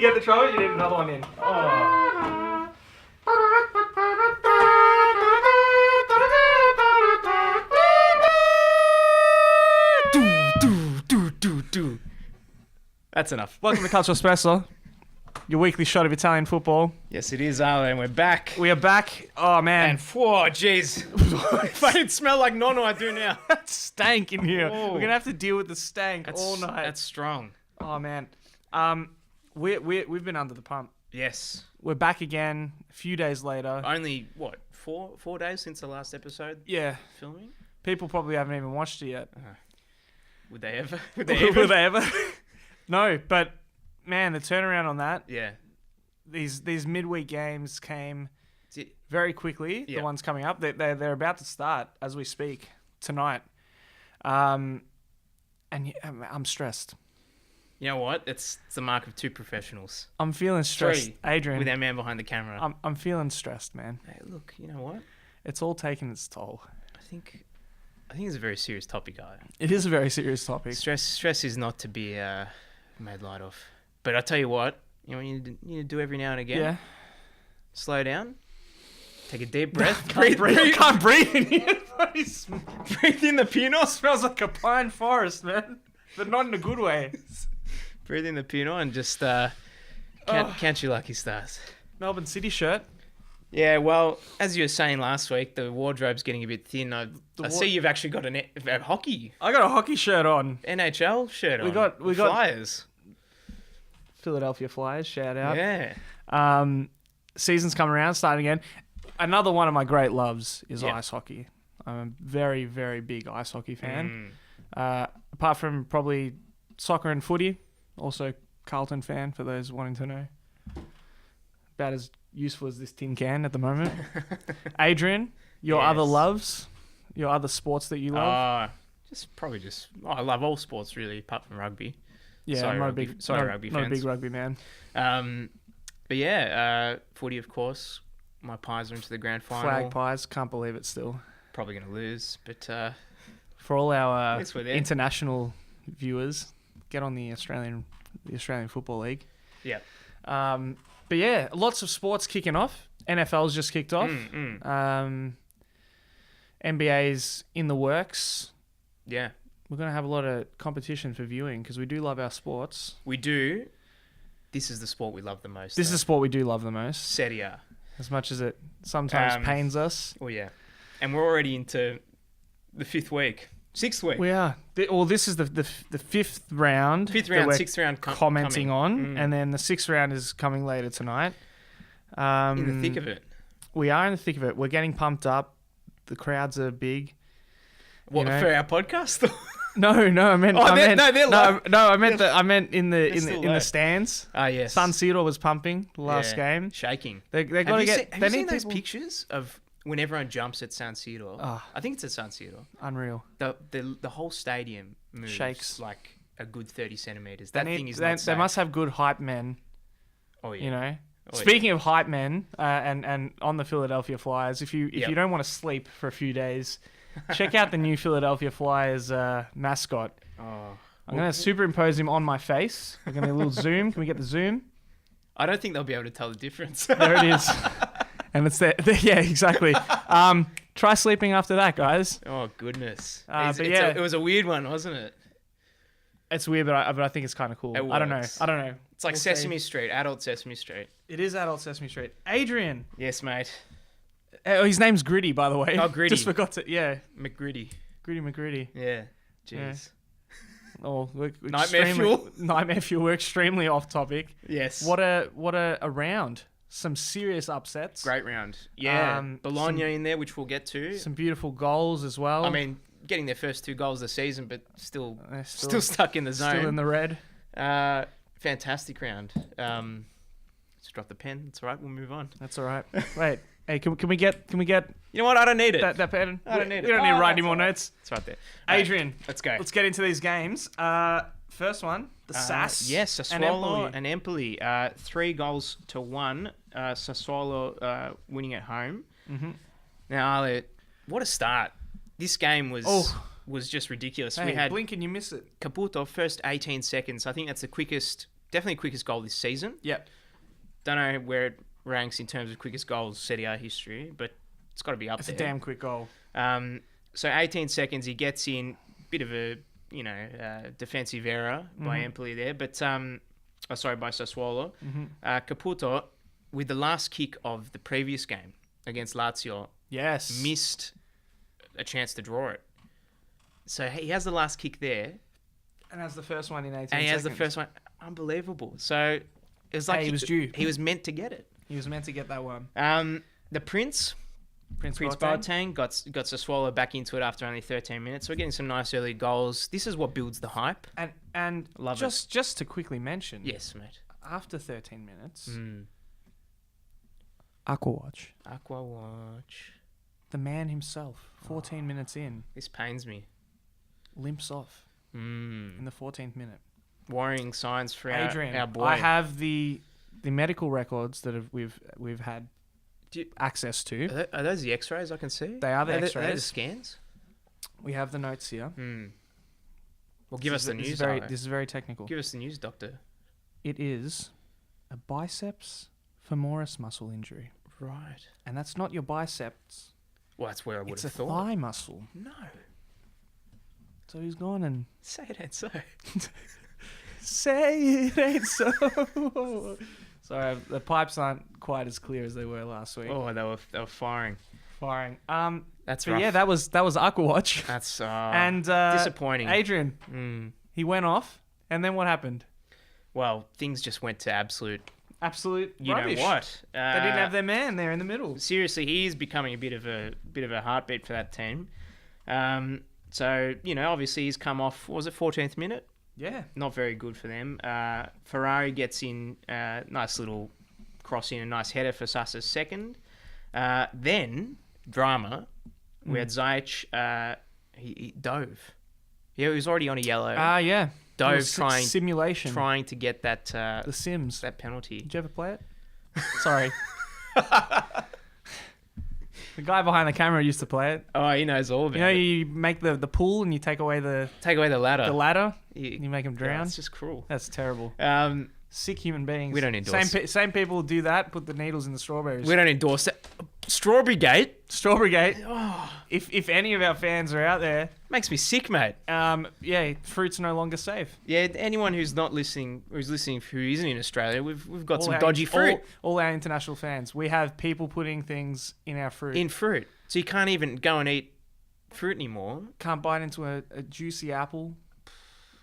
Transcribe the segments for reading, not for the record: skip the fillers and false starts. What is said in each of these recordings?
get the trumpet? You need another one in. Oh. Do. That's enough. Welcome to Calciospresso, your weekly shot of Italian football. Yes, it is, and we're back. We are back. Oh, man. And, whoa, jeez. If I didn't smell like nono, I do now. That's stank in here. Whoa. We're going to have to deal with the stank all night. That's strong. Oh, man. We've been under the pump. Yes. We're back again a few days later. Only, what, four days since the last episode? Yeah. Filming? People probably haven't even watched it yet. Would they ever? Would they ever? No, but, man, the turnaround on that. Yeah. These midweek games came Did- very quickly. Yeah. The ones coming up, they're about to start as we speak tonight. And I'm stressed. You know what? It's the mark of two professionals. I'm feeling stressed, Three, Adrian. with our man behind the camera. I'm feeling stressed, man. Hey, look, you know what? It's all taking its toll. I think it's a very serious topic, guy. It is a very serious topic. Stress is not to be made light of. But I tell you what, you know what you need to do every now and again? Yeah. Slow down. Take a deep breath. Can't breathe in here. Breathe in the Pinot. Smells like a pine forest, man. But not in a good way. Breathe in the Pinot and just count your lucky stars. Melbourne City shirt. Yeah, well, as you were saying last week, the wardrobe's getting a bit thin. I see you've actually got a hockey I got a hockey shirt on. NHL shirt on. We got Flyers. Philadelphia Flyers, shout out. Yeah. Season's coming around, starting again. Another one of my great loves is Yeah. ice hockey. I'm a very, very big ice hockey fan. Apart from probably soccer and footy, also Carlton fan for those wanting to know. About as useful as this tin can at the moment. Adrian, your Yes. other loves, your other sports that you love? I love all sports really, apart from rugby. Yeah, sorry, I'm not rugby- a big, sorry, not, rugby not a fans. big rugby man. But yeah, footy of course. My Pies are into the grand final. Flag pies, can't believe it still. Probably going to lose, but For all our Yes, we're there. international viewers, get on the Australian Football League. yeah. But yeah, lots of sports kicking off. NFL's just kicked off. NBA's in the works. Yeah, We're going to have a lot of competition for viewing because we do love our sports. we do. This is the sport we love the most. This is a sport we do love the most, Serie A. as much as it sometimes pains us. Oh yeah, and we're already into the sixth week. We are. This is the fifth round. Fifth that round, we're sixth round commenting coming. on, and then the sixth round is coming later tonight. In the thick of it. We are in the thick of it. We're getting pumped up. The crowds are big. What, know? for our podcast? No, I meant. Oh, I they're meant live. no, I meant in the still the live. stands. Ah, yes. San Siro was pumping the last game. Shaking. They got to get. Have They you seen need those people. pictures of when everyone jumps at San Siro? Ah. I think it's at San Siro. Unreal. The whole stadium moves Shakes. like a good 30 centimeters. They That need- thing is they, not they safe. must have good hype men. Oh yeah. You know. Oh, yeah. Speaking of hype men, and on the Philadelphia Flyers, if you Yep. don't want to sleep for a few days, check out the new Philadelphia Flyers mascot. Oh. I'm going to superimpose him on my face. We're going to get a little zoom. Can we get the zoom? I don't think they'll be able to tell the difference. There it is. And it's there. Yeah, exactly. Try sleeping after that, guys. Oh goodness. But yeah. It was a weird one, wasn't it? It's weird, but I think it's kind of cool. It I don't know. works. It's like We'll Sesame Street, adult Sesame Street. It is adult Sesame Street. Adrian. Yes, mate. His name's Gritty, by the way. Oh, Gritty. Just forgot to. Yeah. McGritty. Gritty McGritty. Yeah. Jeez. Oh, we're Nightmare fuel. Nightmare fuel. We're extremely off topic. Yes. What a round. Some serious upsets. Great round. Yeah. Bologna some- in there, which we'll get to. Some beautiful goals as well. I mean, getting their first 2 goals of the season, but still They're stuck in the zone. Still in the red. Fantastic round. Just drop the pen. It's all right. We'll move on. That's all right. Wait. Hey, can we get You know what? I don't need it. that pen? I don't need it. We don't need to Oh, write that's any more all right. notes. It's right there. Adrian, Let's go. let's get into these games. First one, the SAS. Yes, and Sassuolo Empoli. and Empoli. 3-1. Sassuolo winning at home. Mm-hmm. Now, Ale, what a start. This game was just ridiculous. Hey, we had blink and you miss it. Caputo first 18 seconds. I think that's the quickest definitely quickest goal this season. Yep. Don't know where it ranks in terms of quickest goals Serie A history, but it's got to be up It's there. a damn quick goal. So 18 seconds, he gets in, bit of a defensive error by Empoli there, but by Sassuolo. Caputo, with the last kick of the previous game against Lazio, Yes. missed a chance to draw it. So he has the last kick there, And has the first one in 18 and he has the seconds. first one. Unbelievable. So it was like Hey, he was due. He was meant to get it. He was meant to get that one. The Prince Boateng. Boateng got Sassuolo back into it after only 13 minutes. So we're getting some nice early goals. This is what builds the hype. And Love just to quickly mention, Yes, mate. after 13 minutes, Aquawatch, Aqua Watch. the man himself, 14 minutes in, This pains me. limps off in the 14th minute. Worrying signs for Adrian, our boy. I have the medical records that we've had Do- access to. Are those the X-rays I can see? They are the Are they the X-rays. scans? We have the notes here. Well, give us the This news. is very, Arlo. this is very technical. Give us the news, doctor. It is a biceps femoris muscle injury, Right. and that's not your biceps. Well, that's where I would It's a have thought. thigh muscle. No. So he's gone and Say it ain't so. say it ain't so. Sorry, the pipes aren't quite as clear as they were last week. Oh, they were firing. Firing. That's But rough. yeah, that was Aquawatch. That's And disappointing. Adrian, he went off, and then what happened? Well, things just went to absolute. Absolute You rubbish. know what? They didn't have their man there in the middle. Seriously, he is becoming a bit of a heartbeat for that team. So obviously he's come off. What was it 14th minute? Yeah. Not very good for them. Ferrari gets in, nice little cross in, a nice header for Sassa's second. Then drama. We had Ziyech. He dove. Yeah, he was already on a yellow. Yeah. Dove Little trying simulation. to get that The Sims. that penalty. Did you ever play it? Sorry. The guy behind the camera used to play it. Oh, he knows all about You know, it. you make the pool and you take away the Take away the ladder. ladder. You- And you make them Yeah, drown. it's just cruel. That's terrible. Sick human beings. We don't endorse- Same people do that. Put the needles in the strawberries. We don't endorse that. Strawberry Gate Strawberry Gate. Oh. If any of our fans are out there, makes me sick, mate. yeah, fruit's no longer safe. Yeah, anyone who's not listening, who isn't in Australia, we've got some our- dodgy fruit All our international fans, we have people putting things in our fruit. in fruit, so you can't even go and eat fruit anymore. Can't bite into a juicy apple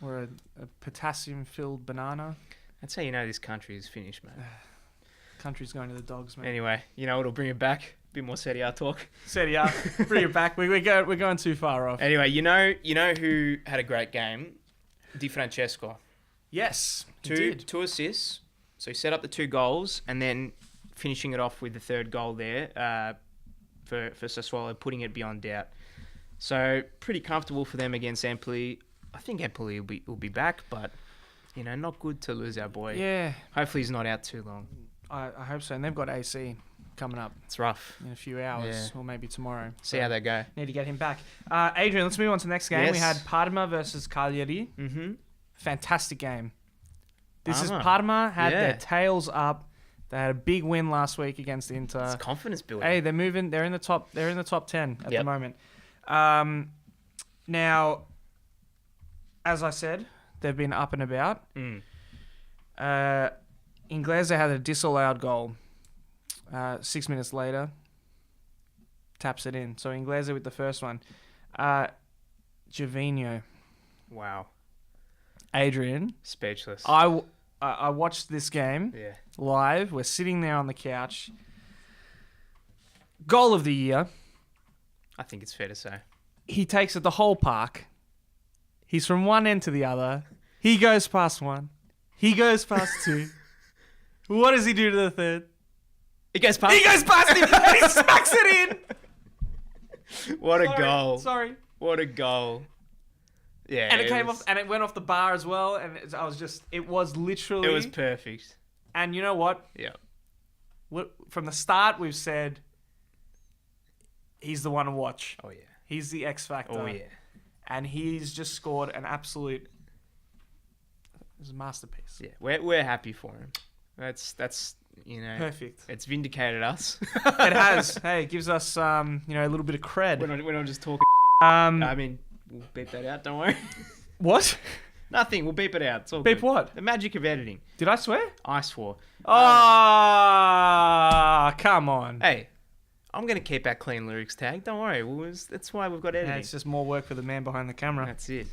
or a potassium-filled banana. That's how you know this country is finished, mate. Country's going to the dogs, man. Anyway, it'll bring it back. A bit more Serie A talk. Set it up. Bring it back. We're going too far off. Anyway, you know who had a great game? Di Francesco. Yes, he did. Two assists. So he set up the 2 goals and then finishing it off with the 3rd goal there for Sassuolo, putting it beyond doubt. So pretty comfortable for them against Empoli. I think Empoli will be back, but not good to lose our boy. Yeah, Hopefully he's not out too long. I hope so. And they've got AC coming up It's rough. in a few hours Yeah. or maybe tomorrow. See how they go. Need to get him back. Adrian, let's move on to the next game. Yes. We had Parma versus Cagliari. Mm-hmm. Fantastic game. This is Parma. Parma had Yeah. their tails up. They had a big win last week against Inter. It's confidence building. Hey, they're moving. They're in the top. They're in the top 10 at the Yep. moment. Now, as I said, they've been up and about. Inglese had a disallowed goal. 6 minutes later, taps it in. So Inglese with the first one. Gervinho. Wow. Adrian. Speechless. I watched this game Yeah. live. We're sitting there on the couch. Goal of the year. I think it's fair to say. He takes it the whole park. He's from one end to the other. He goes past one. He goes past 2. What does he do to the 3rd? It goes past. He goes past him and he smacks it in. What a goal. Sorry. What a goal. Yeah. And it came off, and it went off the bar as well. And it was literally. It was perfect. And you know what? Yeah. From the start, we've said he's the one to watch. Oh, yeah. He's the X factor. Oh, yeah. And he's just scored an absolute was a masterpiece. Yeah, we're happy for him. That's Perfect. It's vindicated us. It has. Hey, it gives us a little bit of cred. We're not just talking. I mean, we'll beep that out. Don't worry. What? Nothing. We'll beep it out. It's all Beep good. what? The magic of editing. Did I swear? I swore. Come on. Hey, I'm gonna keep our clean lyrics tag. Don't worry. That's why we've got editing. Yeah, it's just more work for the man behind the camera. That's it.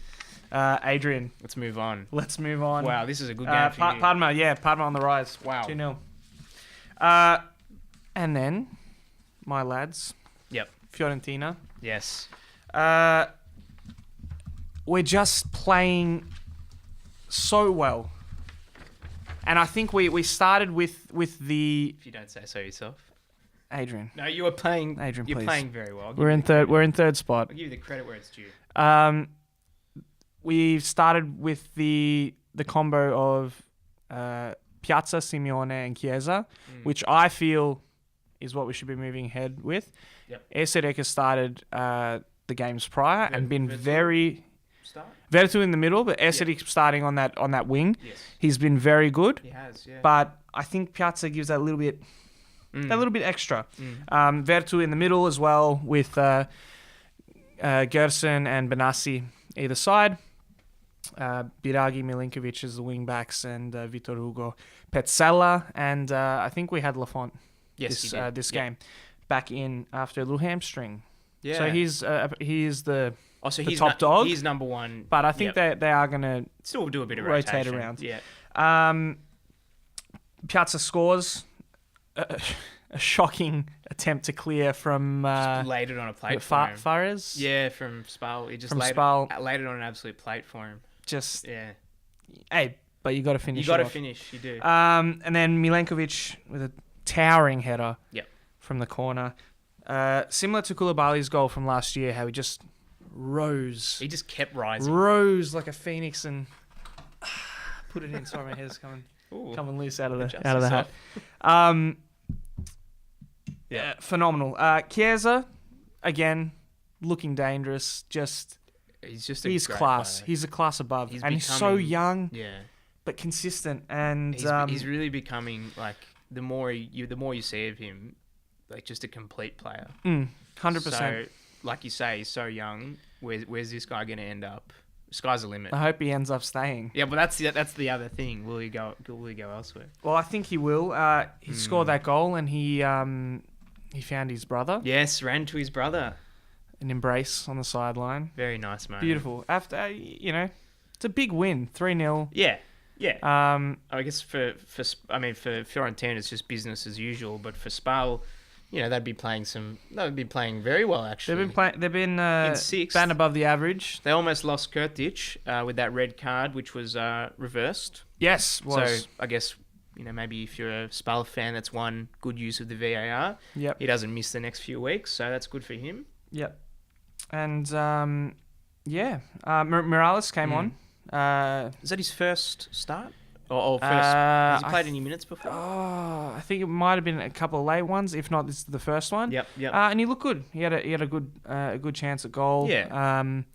Adrian. Let's move on. Wow, this is a good game for you. Parma on the rise. Wow. 2-0. And then, my lads. Yep. Fiorentina. Yes. We're just playing so well. And I think we started with the... If you don't say so yourself. Adrian. No, you were playing... Adrian, You're please. playing very well. We're in third spot. I'll give you the credit where it's due. We've started with the combo of Piazza, Simeone, and Chiesa, which I feel is what we should be moving ahead with. Yep. Ersedek has started the games prior and been very... Start? Vertu in the middle, but Ersedek starting on that wing. Yes. He's been very good. He has, yeah. But I think Piazza gives that little bit extra. Vertu in the middle as well with Gerson and Benassi either side. Biragi, Milinkovic as the wing backs, and Vitor Hugo, Petzela, and I think we had Lafont this game back in after a little hamstring. Yeah. So he's the top dog. He's number one. But I think they are going to still do a bit of rotate rotation. around. Yeah. Piazza scores a shocking attempt to clear from just laid it on a plate for him. Fares. Yeah, from Spal. He just laid it on an absolute plate for him. Hey, but you got to finish. You got to finish. You do. And then Milenkovic with a towering header. Yep. From the corner, similar to Koulibaly's goal from last year, how he just rose. He just kept rising. Rose like a phoenix and put it in. Sorry, my hair's coming loose out of the hat. Phenomenal. Chiesa, again, looking dangerous. He's class. Player. He's a class above, he's so young. Yeah. But consistent, and he's really becoming like the more you see of him, like just a complete player. 100%. So, like you say, he's so young. Where's this guy going to end up? Sky's the limit. I hope he ends up staying. Yeah, but that's the other thing. Will he go elsewhere? Well, I think he will. He scored that goal, and he found his brother. Yes, ran to his brother. An embrace on the sideline. Very nice, man. Beautiful. After it's a big win, 3-0. Yeah. Yeah. I guess for Fiorentina it's just business as usual, but for Spal, they'd be playing very well actually. They've been in sixth. band above the average. They almost lost Kurtic with that red card, which was reversed. Yes, was. So I guess maybe if you're a Spal fan, that's one good use of the VAR. Yep. He doesn't miss the next few weeks, so that's good for him. Yep. And Morales came on. Is that his first start? Or first? Has he played any minutes before? I think it might have been a couple of late ones. If not, this is the first one. Yep. And he looked good. He had a good chance at goal. Yeah. And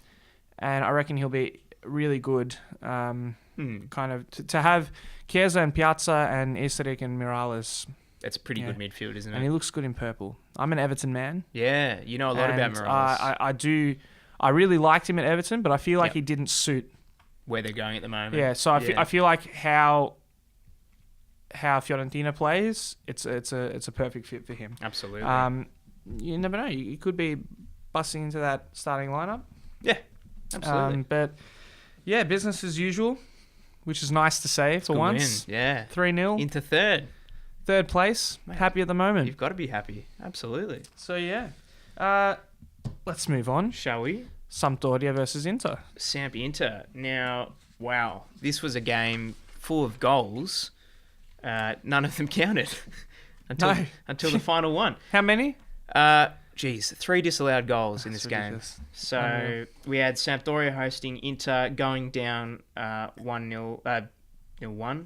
I reckon he'll be really good. Kind of to have Chiesa and Piazza and Ersedek and Morales. That's a pretty good midfield, isn't it? And he looks good in purple. I'm an Everton man. Yeah, you know a lot about Morales. I do. I really liked him at Everton, but I feel like he didn't suit where they're going at the moment. Yeah, so I feel like how Fiorentina plays, it's a perfect fit for him. Absolutely. You never know. You could be busting into that starting lineup. Yeah, absolutely. But yeah, business as usual, which is nice to say for once. Win. Yeah. 3-0 into third place. Mate, happy at the moment. You've got to be happy. Absolutely. So yeah, let's move on. Shall we? Sampdoria versus Inter. Inter. Now, wow, this was a game full of goals. None of them counted until the final one. How many? 3 disallowed goals in this ridiculous. game. So we had Sampdoria hosting Inter, going down 1-0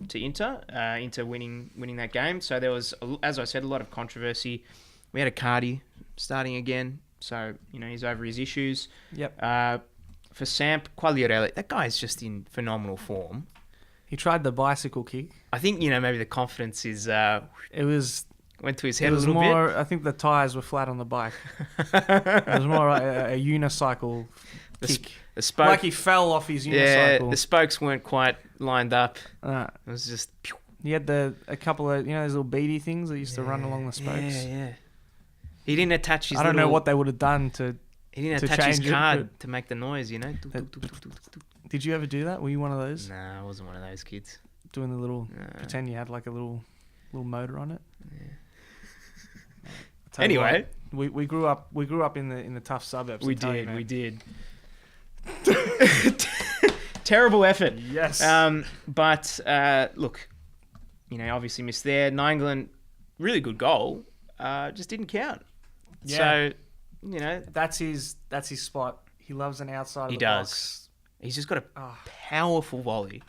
to Inter. Inter winning that game. So there was, as I said, a lot of controversy. We had Icardi starting again. So, he's over his issues. Yep. For Samp, Quagliarella, that guy's just in phenomenal form. He He tried the bicycle kick. I think, maybe the confidence is It was went to his it head a was little more. I think the tires were flat on the bike. It was more like a unicycle bit. kick. The spoke, Like he fell off his yeah, unicycle. the spokes weren't quite lined up. Uh, It was just... he had a couple of those little beady things that used to run along the spokes. Yeah. He didn't attach his I don't know what they would have done to. He didn't to attach his change it, card to make the noise, Did you ever do that? Were you one of those Nah, I wasn't one of those kids. doing the little Nah. pretend you had like a little motor on it? Yeah. Anyway, we grew up in the tough suburbs. we did. Terrible effort. Yes. But look, obviously missed there. Nainggolan, really good goal, just didn't count. Yeah. So, That's his spot. He loves an outside of He the does. box. he's just got a powerful volley.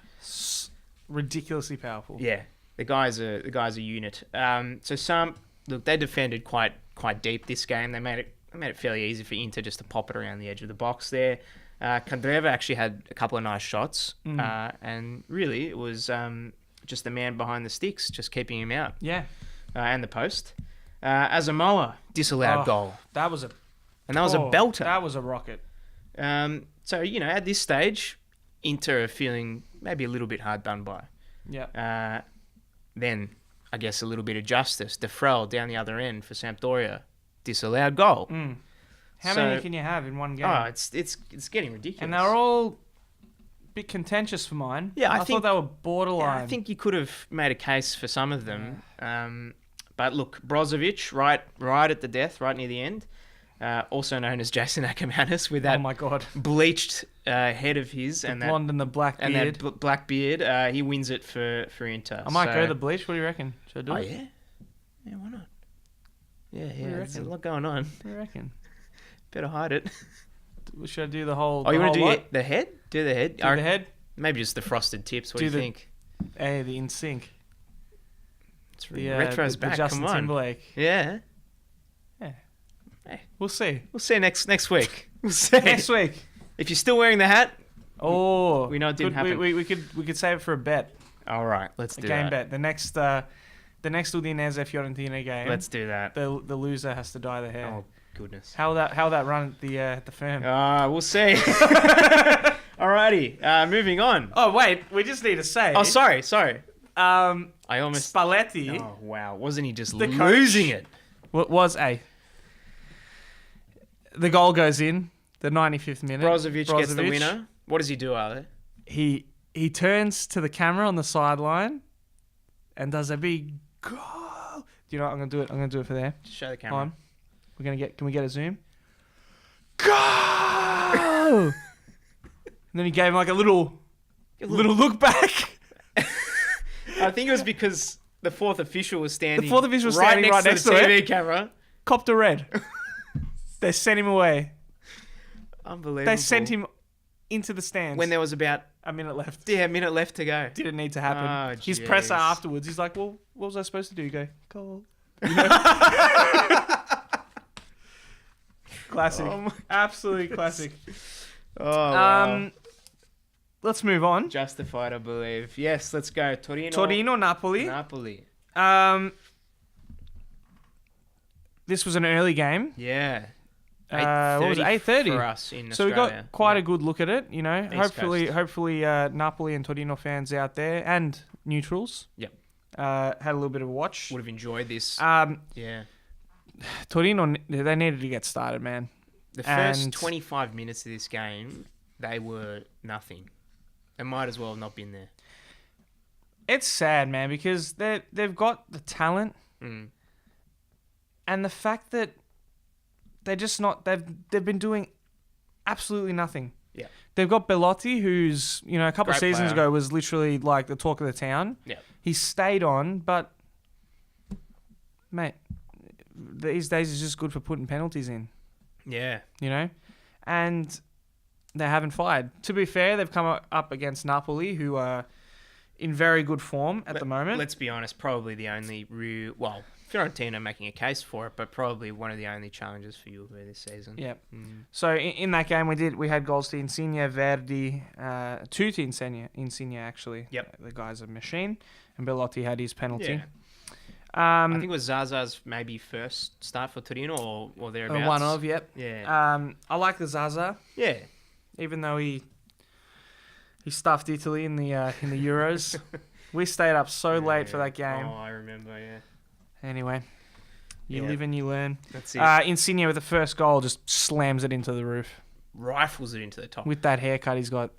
Ridiculously powerful. Yeah, the guy's a unit. So they defended quite deep this game. They made it fairly easy for Inter just to pop it around the edge of the box there. Kandreva actually had a couple of nice shots, and really it was just the man behind the sticks, just keeping him out. Yeah. And the post. Asamoah disallowed goal, That was a belter. That was a rocket. So at this stage, Inter are feeling maybe a little bit hard done by. Yeah. Then I guess a little bit of justice. Defrel down the other end for Sampdoria, disallowed goal. How many can you have in one game? Oh, it's getting ridiculous. And they were all a bit contentious for mine. Yeah, I thought think they were borderline. Yeah, I think you could have made a case for some of them. But look, Brozovic, right at the death, right near the end, also known as Jason Ackermanis, with that oh my god, bleached head of his the and blonde and the black beard. that black beard, he wins it for Inter. I might go the bleach. What do you reckon? Should I do it? Yeah, why not? Yeah, do you there's a reckon? lot going on. What do you reckon? Better hide it. Should I do the whole? Oh, you want to do lot? the head? Do the head. Do the head? Maybe just the frosted tips. What do you think? Hey, the in sync. It's The retro's the back. Justin Come on. Timberlake. Yeah. We'll see. We'll see next week. We'll see. Next week. If you're still wearing the hat, Oh, we know it didn't happen. We could save it for a bet. all right, let's A do game that. bet. The next Udinese Fiorentina game. Let's do that. The loser has to dye the hair. Oh goodness. How that run at the firm? We'll see. Alrighty. Moving on. Oh wait, we just need to say. Oh, sorry. I I almost. Spalletti Oh wow! Wasn't he just The coach. losing it? the goal goes in the 95th minute. Brozovic gets the winner. What does he do, Ale? He turns to the camera on the sideline and does a big goal. Do you know what? I'm gonna do it. I'm gonna do it for there. Just show the Come camera. on. Can we get a zoom? Go! And then he gave him like a little look back. I think it was because the fourth official was standing. The fourth official was standing right next to to the TV it. camera. Copped a red. They sent him away. Unbelievable. They sent him into the stands when there was about a minute left. a minute left to go. Didn't need to happen. Oh, His jeez. presser afterwards, he's like, "Well, what was I supposed to do?" You go, "Goal." You know? Classic. Oh Absolutely classic. Oh, wow. Let's move on. Justified, I believe. Yes, let's go. Torino, Napoli. Napoli. This was an early game. Yeah. What was it? 8:30 for us in So we Australia. got quite a good look at it. You know, East hopefully, Napoli and Torino fans out there and neutrals. Yep. Had a little bit of a watch. Would have enjoyed this. Yeah. Torino, they needed to get started, man. The first And 25 minutes of this game, they were nothing. They might as well have not been there. it's sad, man, because they've got the talent Mm. and the fact that they're just not. They've been doing absolutely nothing. Yeah. They've got Bellotti, who's a couple of Great seasons player. ago was literally like the talk of the town. Yeah. He stayed on, but mate, these days he's just good for putting penalties in. Yeah. And they haven't fired. To be fair, they've come up against Napoli, who are in very good form at the moment. Let's be honest, probably the only real... Well, Fiorentina making a case for it, but probably one of the only challenges for Juve this season. Yeah. So in that game we had goals to Insigne, Verdi, two to Insigne actually. Yep. The guy's a machine, and Belotti had his penalty. Yeah. I think it was Zaza's maybe first start for Torino or thereabouts. One of, yep. Yeah. I like the Zaza, Yeah. even though he stuffed Italy in the Euros. We stayed up so late for that game. Oh, I remember, yeah. Anyway, you live and you learn. That's it. Insigne with the first goal just slams it into the roof. Rifles it into the top. With that haircut, he's got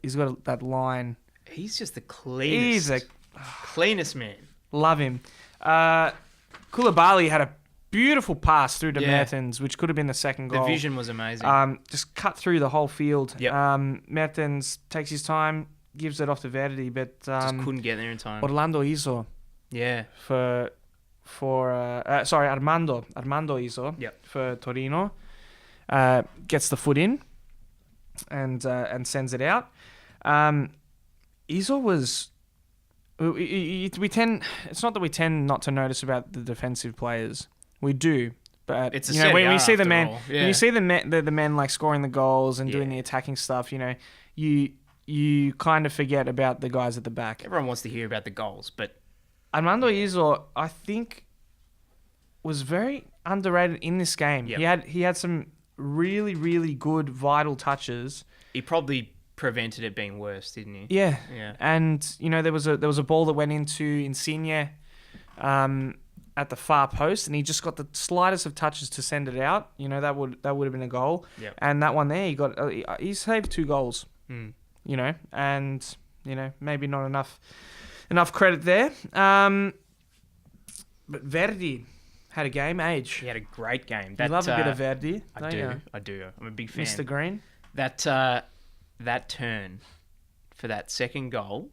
that line. He's just the cleanest. Cleanest man. Love him. Koulibaly had a beautiful pass through to Mertens, which could have been the second goal. The vision was amazing. Just cut through the whole field. Yep. Mertens takes his time, gives it off to Verdi, but just couldn't get there in time. Orlando Iso. Yeah. Armando Iso. Yep. For Torino. Gets the foot in and sends it out. Iso was. It's not that we tend not to notice about the defensive players. We do, but it's when you see the men, when you see the men like scoring the goals and doing the attacking stuff, you kind of forget about the guys at the back. Everyone wants to hear about the goals, but Armando Iso, I think, was very underrated in this game. Yep. He had some really, really good vital touches. He probably prevented it being worse, didn't he? Yeah. Yeah. And there was a ball that went into Insigne at the far post, and he just got the slightest of touches to send it out. That would have been a goal. Yep. And that one there, he saved 2 goals. Mm. And maybe not enough credit there. But Verdi had a game. Age. He had a great game. You love a bit of Verdi. I do. I'm a big fan. Mr. Green. That turn for that second goal,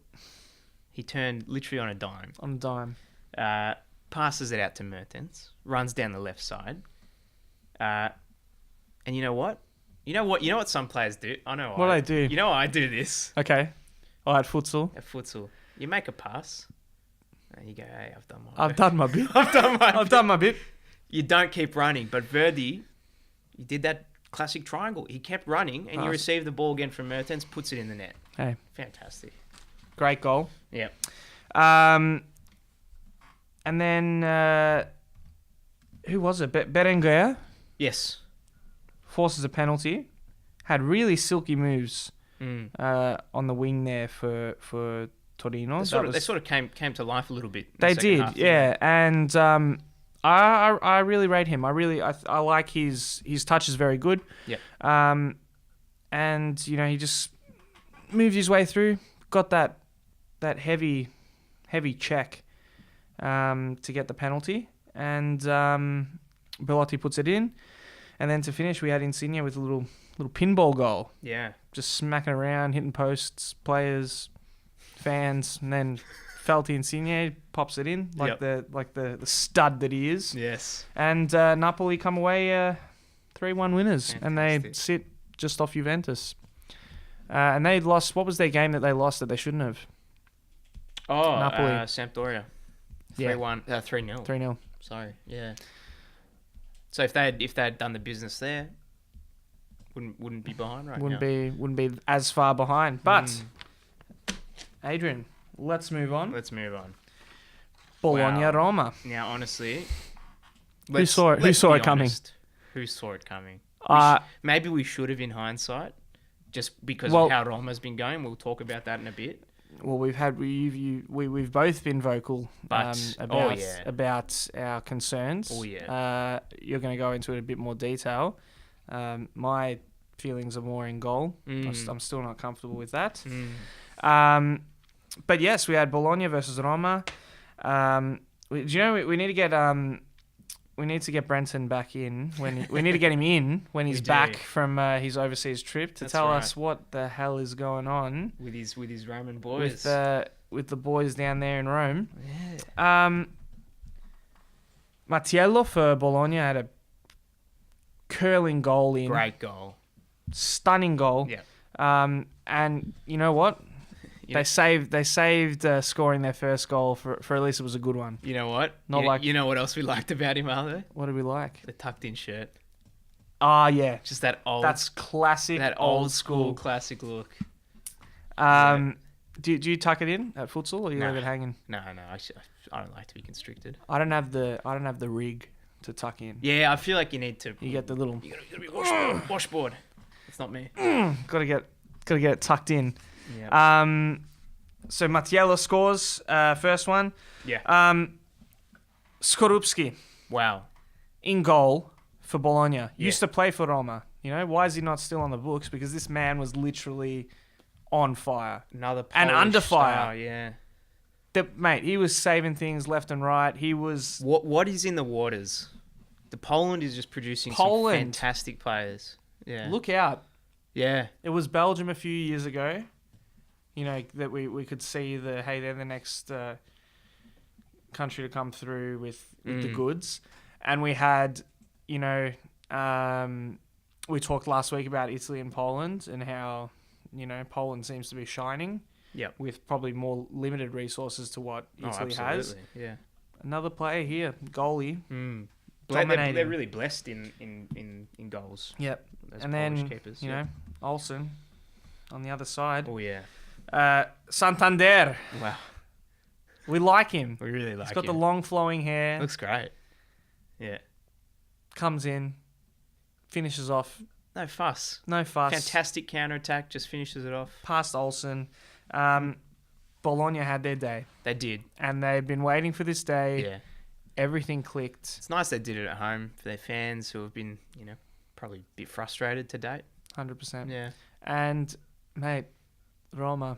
he turned literally on a dime. On a dime. Passes it out to Mertens, runs down the left side. And you know what? You know what some players do? I know what I do. You know I do this. Okay. At futsal. At futsal. You make a pass. And you go, hey, I've done my bit. I've done my bit. You don't keep running. But Verdi, he did that classic triangle. He kept running, and you receive the ball again from Mertens, puts it in the net. Hey. Fantastic. Great goal. Yep. And then, who was it? Berenguer Yes. forces a penalty. Had really silky moves on the wing there for Torino. They sort of came to life a little bit. They did, yeah. And I really rate him. I like his touch is very good. Yeah. And he just moved his way through, got that heavy check to get the penalty, and Belotti puts it in, and then to finish we had Insigne with a little pinball goal. Yeah. Just smacking around, hitting posts, players, fans, and then Felty Insigne pops it in like the stud that he is. Yes. And Napoli come away 3-1 winners. Fantastic. And they sit just off Juventus. And they lost. What was their game that they lost that they shouldn't have? Oh, Napoli. Sampdoria. 3-1. 3-0. 3-0. Sorry. Yeah. So if they had done the business there, wouldn't be behind right now. Wouldn't be as far behind. But Adrian, let's move on. Bologna Roma. Now, honestly, who saw it coming? Who saw it coming? Maybe we should have in hindsight, just because of how Roma's been going. We'll talk about that in a bit. Well, we've both been vocal about our concerns. Oh yeah. You're going to go into it in a bit more detail. My feelings are more in goal. I'm still not comfortable with that. But yes, we had Bologna versus Roma. We need to get we need to get Brenton back in we need to get him in when he's back from his overseas trip to tell us what the hell is going on with his Roman boys, with the boys down there in Rome. Yeah. Mattiello for Bologna had a curling goal in. Great goal. Stunning goal. Yeah. And you know what? They saved scoring their first goal for at least it was a good one. You know what? You know what else we liked about him, Arlo? What did we like? The tucked-in shirt. Ah, yeah. Just that old. That's classic. That old school classic look. Do you tuck it in at futsal or you leave it hanging? No. I don't like to be constricted. I don't have the rig to tuck in. Yeah, I feel like you need to. You get the little. You gotta be washboard. It's not me. Gotta get it tucked in. Yeah. So Mattiello scores first one. Yeah. Skorupski Wow. in goal for Bologna. Used to play for Roma. You know, why is he not still on the books? Because this man was literally on fire. Another Polish and under fire. Star, yeah. Mate, he was saving things left and right. He was... What is in the waters? The Poland is just producing some fantastic players. Yeah. Look out. Yeah. It was Belgium a few years ago, you know, that we could see hey, they're the next country to come through with the goods. And we had, you know, we talked last week about Italy and Poland and how, you know, Poland seems to be shining. Yep. With probably more limited resources to what Italy has. Yeah. Another player here, goalie. They're really blessed in goals. Yep. Those and Polish then, keepers, you know, Olsen on the other side. Oh, yeah. Santander. Wow. We like him. We really like him. He's got the long flowing hair. Looks great. Yeah. Comes in. Finishes off. No fuss. Fantastic counter-attack. Just finishes it off. Past Olsen. Bologna had their day. They did. And they've been waiting for this day. Yeah. Everything clicked. It's nice they did it at home for their fans who have been, you know, probably a bit frustrated to date. 100%. Yeah. And, mate, Roma.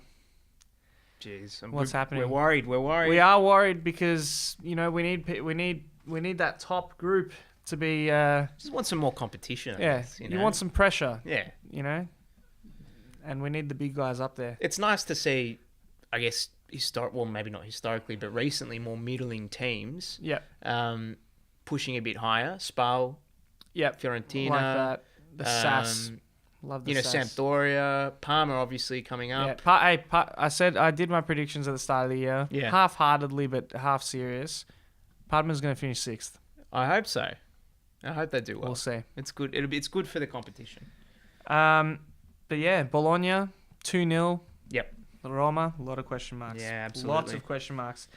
Jeez. What's happening? We're worried. We are worried because, you know, we need that top group to be... Just want some more competition, I guess, you want some pressure. Yeah. You know? And we need the big guys up there. It's nice to see, I guess, maybe not historically, but recently more middling teams. Yep. Pushing a bit higher. Spal. Yep. Fiorentina. Like that. The SAS. Love the SAS. Sampdoria. Parma obviously coming up. Yeah. I said I did my predictions at the start of the year. Yeah. Half-heartedly, but half serious. Parma's going to finish 6th. I hope so. I hope they do well. We'll see. It's good. It's good for the competition. But yeah, Bologna 2-0. Yep. Roma, a lot of question marks. Yeah, absolutely. Lots of question marks.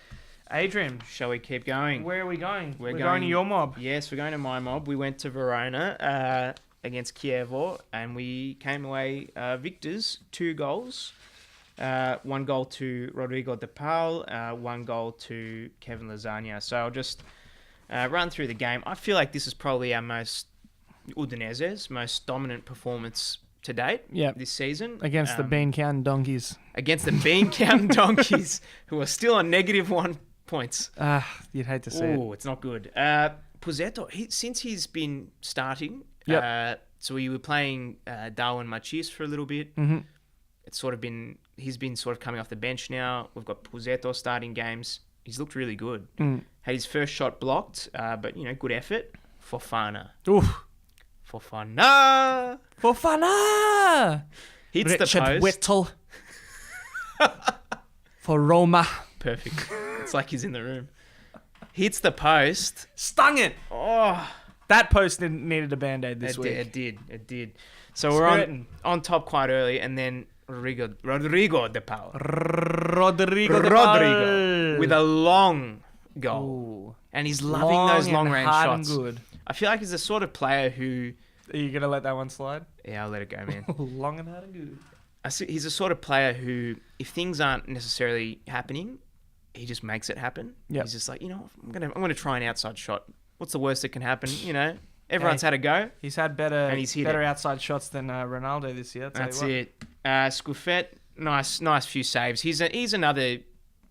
Adrian, shall we keep going? Where are we going? We're going to your mob. Yes, we're going to my mob. We went to Verona against Chievo, and we came away victors. 2 goals. 1 goal to Rodrigo De Paul, 1 goal to Kevin Lasagna. So I'll just run through the game. I feel like this is probably our Udinese's most dominant performance to date this season. Against the Bean Counting Donkeys. Against the Bean Counting Donkeys, who are still on -1 points. You'd hate to see it. Oh, it's not good. Pozzetto, since he's been starting, so we were playing Darwin Machis for a little bit. Mm-hmm. He's been sort of coming off the bench now. We've got Pozzetto starting games. He's looked really good. Had his first shot blocked, but, you know, good effort. Fofana. Oof. Fofana! Hits Richard the post. Whittle. For Roma. Perfect. It's like he's in the room. Hits the post. Stung it. Oh. That post needed a Band-Aid this week. It did. So we're on top quite early, and then Rodrigo De Paul. Rodrigo. With a long goal. Ooh. And he's loving those long-range shots. Good. I feel like he's the sort of player who... Are you going to let that one slide? Yeah, I'll let it go, man. Long and hard and good. He's the sort of player who, if things aren't necessarily happening, he just makes it happen. Yep. He's just like, you know, I'm gonna try an outside shot. What's the worst that can happen? You know, everyone's had a go. He's had better outside shots than Ronaldo this year. That's it. Scuffet, nice few saves. He's another.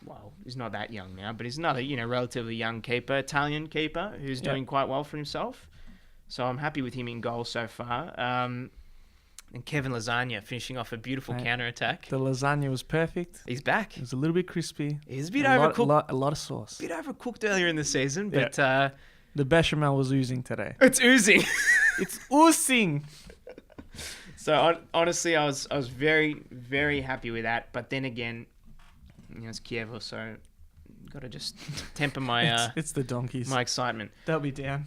Well, he's not that young now, but he's another, you know, relatively young keeper, Italian keeper, who's doing quite well for himself. So I'm happy with him in goal so far. And Kevin Lasagna finishing off a beautiful counter-attack. The lasagna was perfect. He's back. It was a little bit crispy. He's a bit overcooked. A lot of sauce. A bit overcooked earlier in the season, but... the bechamel was oozing today. It's oozing. It's oozing. So honestly, I was very, very happy with that. But then again, it's Kiev, so got to just temper my it's the donkeys. my excitement. They'll be down.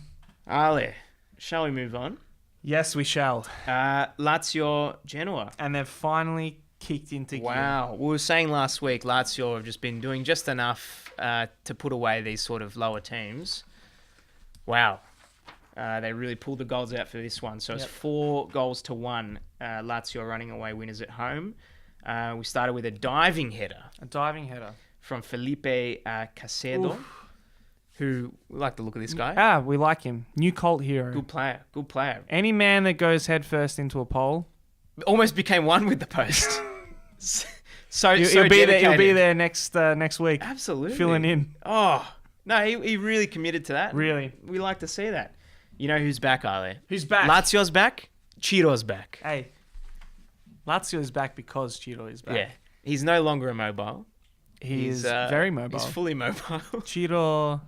Ale, shall we move on? Yes, we shall. Lazio Genoa. And they've finally kicked into gear. Wow. We were saying last week, Lazio have just been doing just enough to put away these sort of lower teams. Wow. They really pulled the goals out for this one. So it's 4-1. Lazio running away winners at home. We started with a diving header. From Felipe Casedo, who we like the look of this guy. We like him. New cult hero. Good player. Any man that goes headfirst into a pole. Almost became one with the post. so He'll be dedicated. there next week. Absolutely. Filling in. Oh, no, he really committed to that. Really. We like to see that. You know who's back, Ale? Who's back? Lazio's back. Chiro's back. Hey. Lazio is back because Chiro is back. Yeah. He's no longer immobile. He's very mobile. He's fully mobile. Chiro...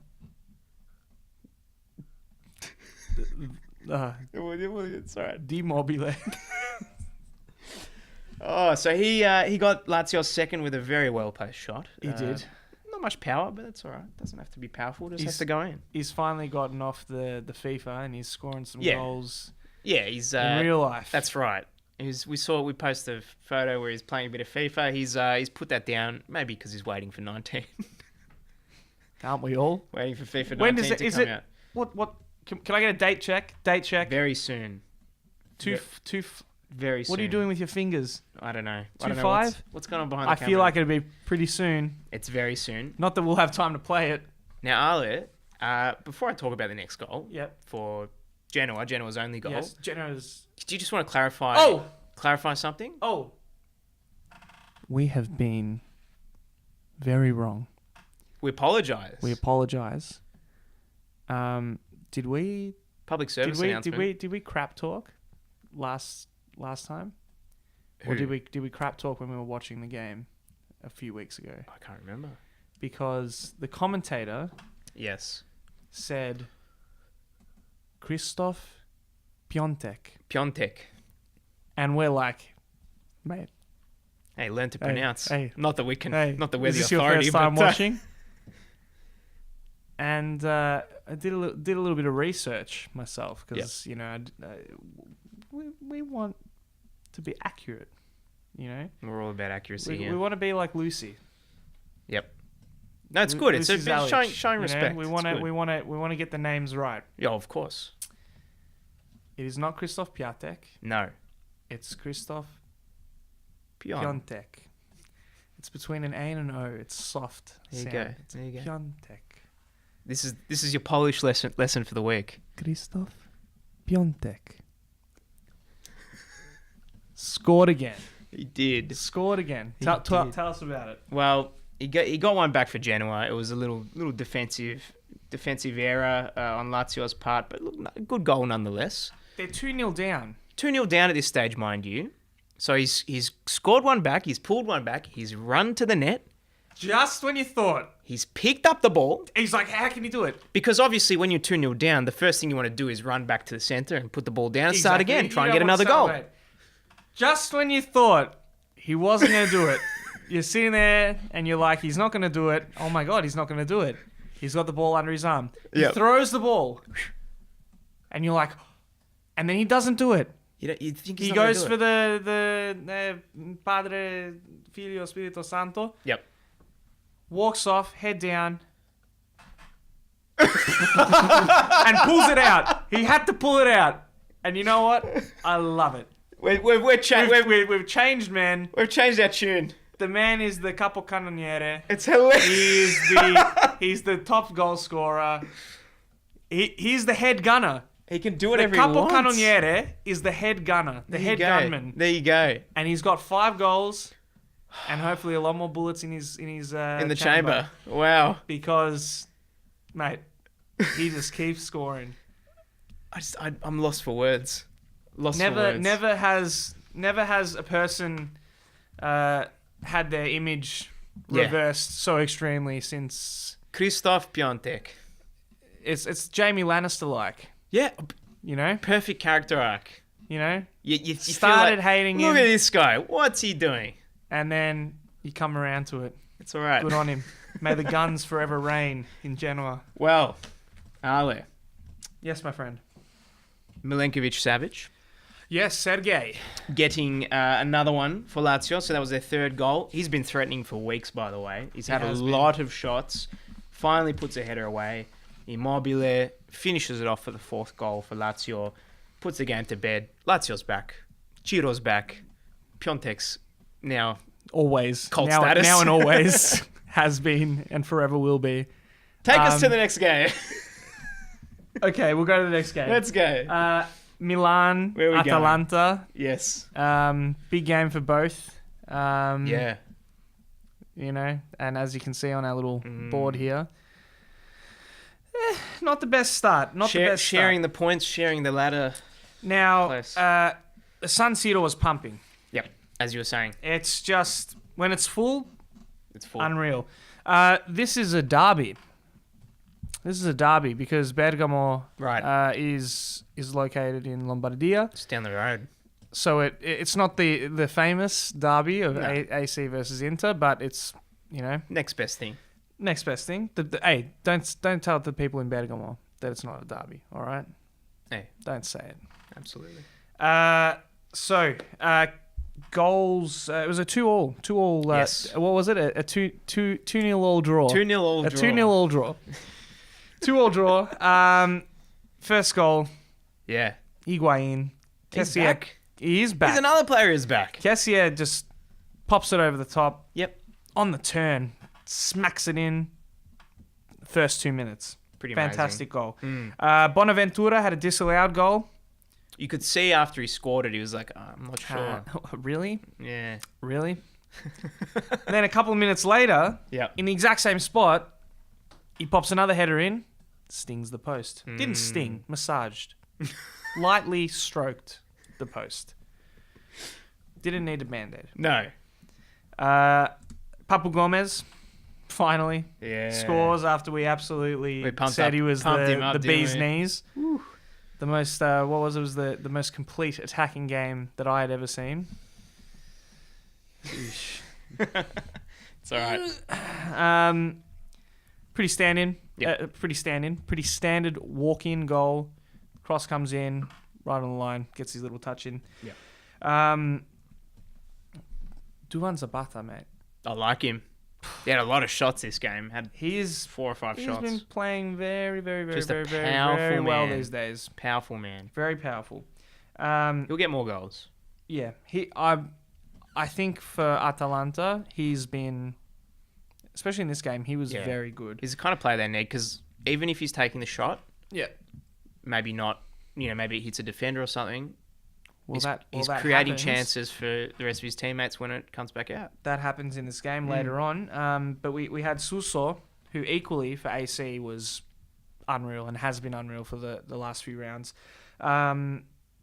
It's all right. Demobile. Oh, so he got Lazio's second with a very well-placed shot. He did. Not much power, but that's all right. Doesn't have to be powerful. Just has to go in. He's finally gotten off the FIFA and he's scoring some goals. Yeah, he's in real life. That's right. We posted a photo where he's playing a bit of FIFA. He's put that down, maybe because he's waiting for 19. Aren't we all? Waiting for FIFA 19 when does to come out. What? Can I get a date check? Date check. Very soon. Very soon. What are you doing with your fingers? I don't know. 2-5? What's going on behind the camera? I feel like it'll be pretty soon. It's very soon. Not that we'll have time to play it. Now, Ale, before I talk about the next goal for Genoa's only goal. Yes, Genoa's... Do you just want to clarify something? Oh. We have been very wrong. We apologise. Did we... Public service announcement. Did we crap talk last time? Who? Or did we crap talk when we were watching the game a few weeks ago? I can't remember. Because the commentator said Christoph Piontek. And we're like, mate. Hey, learn to pronounce. Hey, not that we can. Not that we're is the this authority. Your first time watching? And I did a little bit of research myself because we want to be accurate. You know, we're all about accuracy. We want to be like Lucy. Yep. No, it's good. It's showing respect. We want to get the names right. Yeah, of course. It is not Christoph Piatek. No. It's Christoph Piontek. It's between an A and an O. It's soft. There you sound. go. There you go. Piontek. This is your Polish lesson for the week. Christoph Piontek. Scored again. He did. Scored again. Tell us about it. Well, he got one back for Genoa. It was a little defensive error on Lazio's part, but look, a good goal nonetheless. They're 2-0 down. 2-0 down at this stage, mind you. So he's scored one back, he's pulled one back, he's run to the net. Just when you thought. He's picked up the ball. He's like, how can he do it? Because obviously when you're 2-0 down, the first thing you want to do is run back to the centre and put the ball down and start again. Try and get another goal. Just when you thought he wasn't going to do it, you're sitting there and you're like, he's not going to do it. Oh my God, he's not going to do it. He's got the ball under his arm. He throws the ball. And you're like, and then he doesn't do it. You think he goes for the Padre, Figlio, Spirito Santo. Yep. Walks off, head down. And pulls it out. He had to pull it out. And you know what? I love it. We've changed, man. We've changed our tune. The man is the capocannoniere. It's hilarious. He's the top goal scorer. He's the head gunner. He can do whatever he wants. The capocannoniere is the head gunner, the head gunman. There you go. And he's got 5 goals, and hopefully a lot more bullets in the chamber. Wow. Because, mate, he just keeps scoring. I'm lost for words. Never has a person had their image reversed so extremely since Christoph Piontek. It's Jamie Lannister like. Yeah, you know, perfect character arc. You know, You started feel like, hating look him, at this guy. What's he doing? and then you come around to it. It's all right. Good on him. May the guns forever reign in Genoa. Well, Ale, Yes, my friend. Milenkovic-Savic Yes, Sergei. getting another one for Lazio. So that was their third goal. He's been threatening for weeks, by the way. He's had a lot of shots. Finally puts a header away. Immobile finishes it off for the fourth goal for Lazio. Puts the game to bed. Lazio's back. Ciro's back. Piontek's now Always. Cult now, status. now and always has been and forever will be. Take us to the next game. Okay, we'll go to the next game. Let's go. Milan, Where are we going? Atalanta. Yes. Big game for both. Yeah. You know, and as you can see on our little board here, not the best start. Not the best sharing start. the points, sharing the ladder. Now, Close. the San Siro was pumping. Yep. As you were saying, It's just, when it's full, it's full. unreal. This is a derby. This is a derby because Bergamo is located in Lombardia. Just down the road. So it's not the famous derby of No. AC versus Inter, but it's, you know, Next best thing. next best thing. Hey, don't tell the people in Bergamo that it's not a derby, all right? Hey, Don't say it. absolutely. Goals. It was a 2-2. 2-2. Yes. What was it? A 2-0 all draw. 2-0 all A draw. 2-0 all draw. 2-all draw. First goal. Yeah. Higuain. He's Kessier- back. He is back. He's another player who's back. Kessier just pops it over the top. Yep. On the turn. Smacks it in. First 2 minutes. Pretty Fantastic goal. amazing. Bonaventura had a disallowed goal. You could see after he scored it, he was like, I'm not sure. Really? Yeah. Really? Then a couple of minutes later, Yep. in the exact same spot, he pops another header in, stings the post. Didn't sting, massaged. Lightly stroked the post. Didn't need a band-aid. No. Papu Gomez, finally, Yeah. scores after we absolutely We pumped said up- he was pumped him the up, didn't bee's we? knees. The most, what was it? It was the most complete attacking game that I had ever seen. It's all right. Pretty stand-in. Yep. Pretty standard walk-in goal. Cross comes in, right on the line, gets his little touch in. Yep. Duvan Zapata, mate. I like him. He had a lot of shots this game. Had He's 4 or 5 he's shots. been playing very, very, very, Just a very, very, powerful very well man. these days. Powerful man. Very powerful. He'll get more goals. Yeah, I think for Atalanta, he's been, especially in this game, he was Yeah. very good. He's the kind of player they need because even if he's taking the shot, Yeah. maybe not, maybe it hits a defender or something. Well, He's that creating happens. chances for the rest of his teammates when it comes back out. That happens in this game later on. But we had Suso, who equally for AC was unreal and has been unreal for the last few rounds.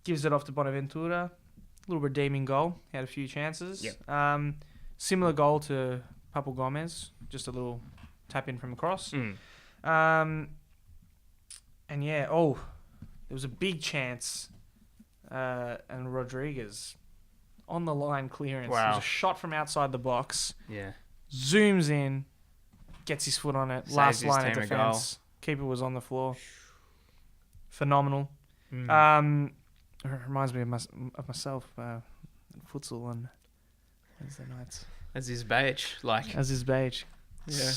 Gives it off to Bonaventura. A little redeeming goal. He had a few chances. Yep. Similar goal to Papu Gomez. Just a little tap in from across. Mm. And yeah, there was a big chance. And Rodriguez on the line clearance. Wow. It was a shot from outside the box. Yeah. Zooms in, gets his foot on it. Saves Last his line of team a defense. Keeper was on the floor. Phenomenal. Mm. It reminds me of myself, futsal on Wednesday nights. As his badge, like. As his beige. Yeah.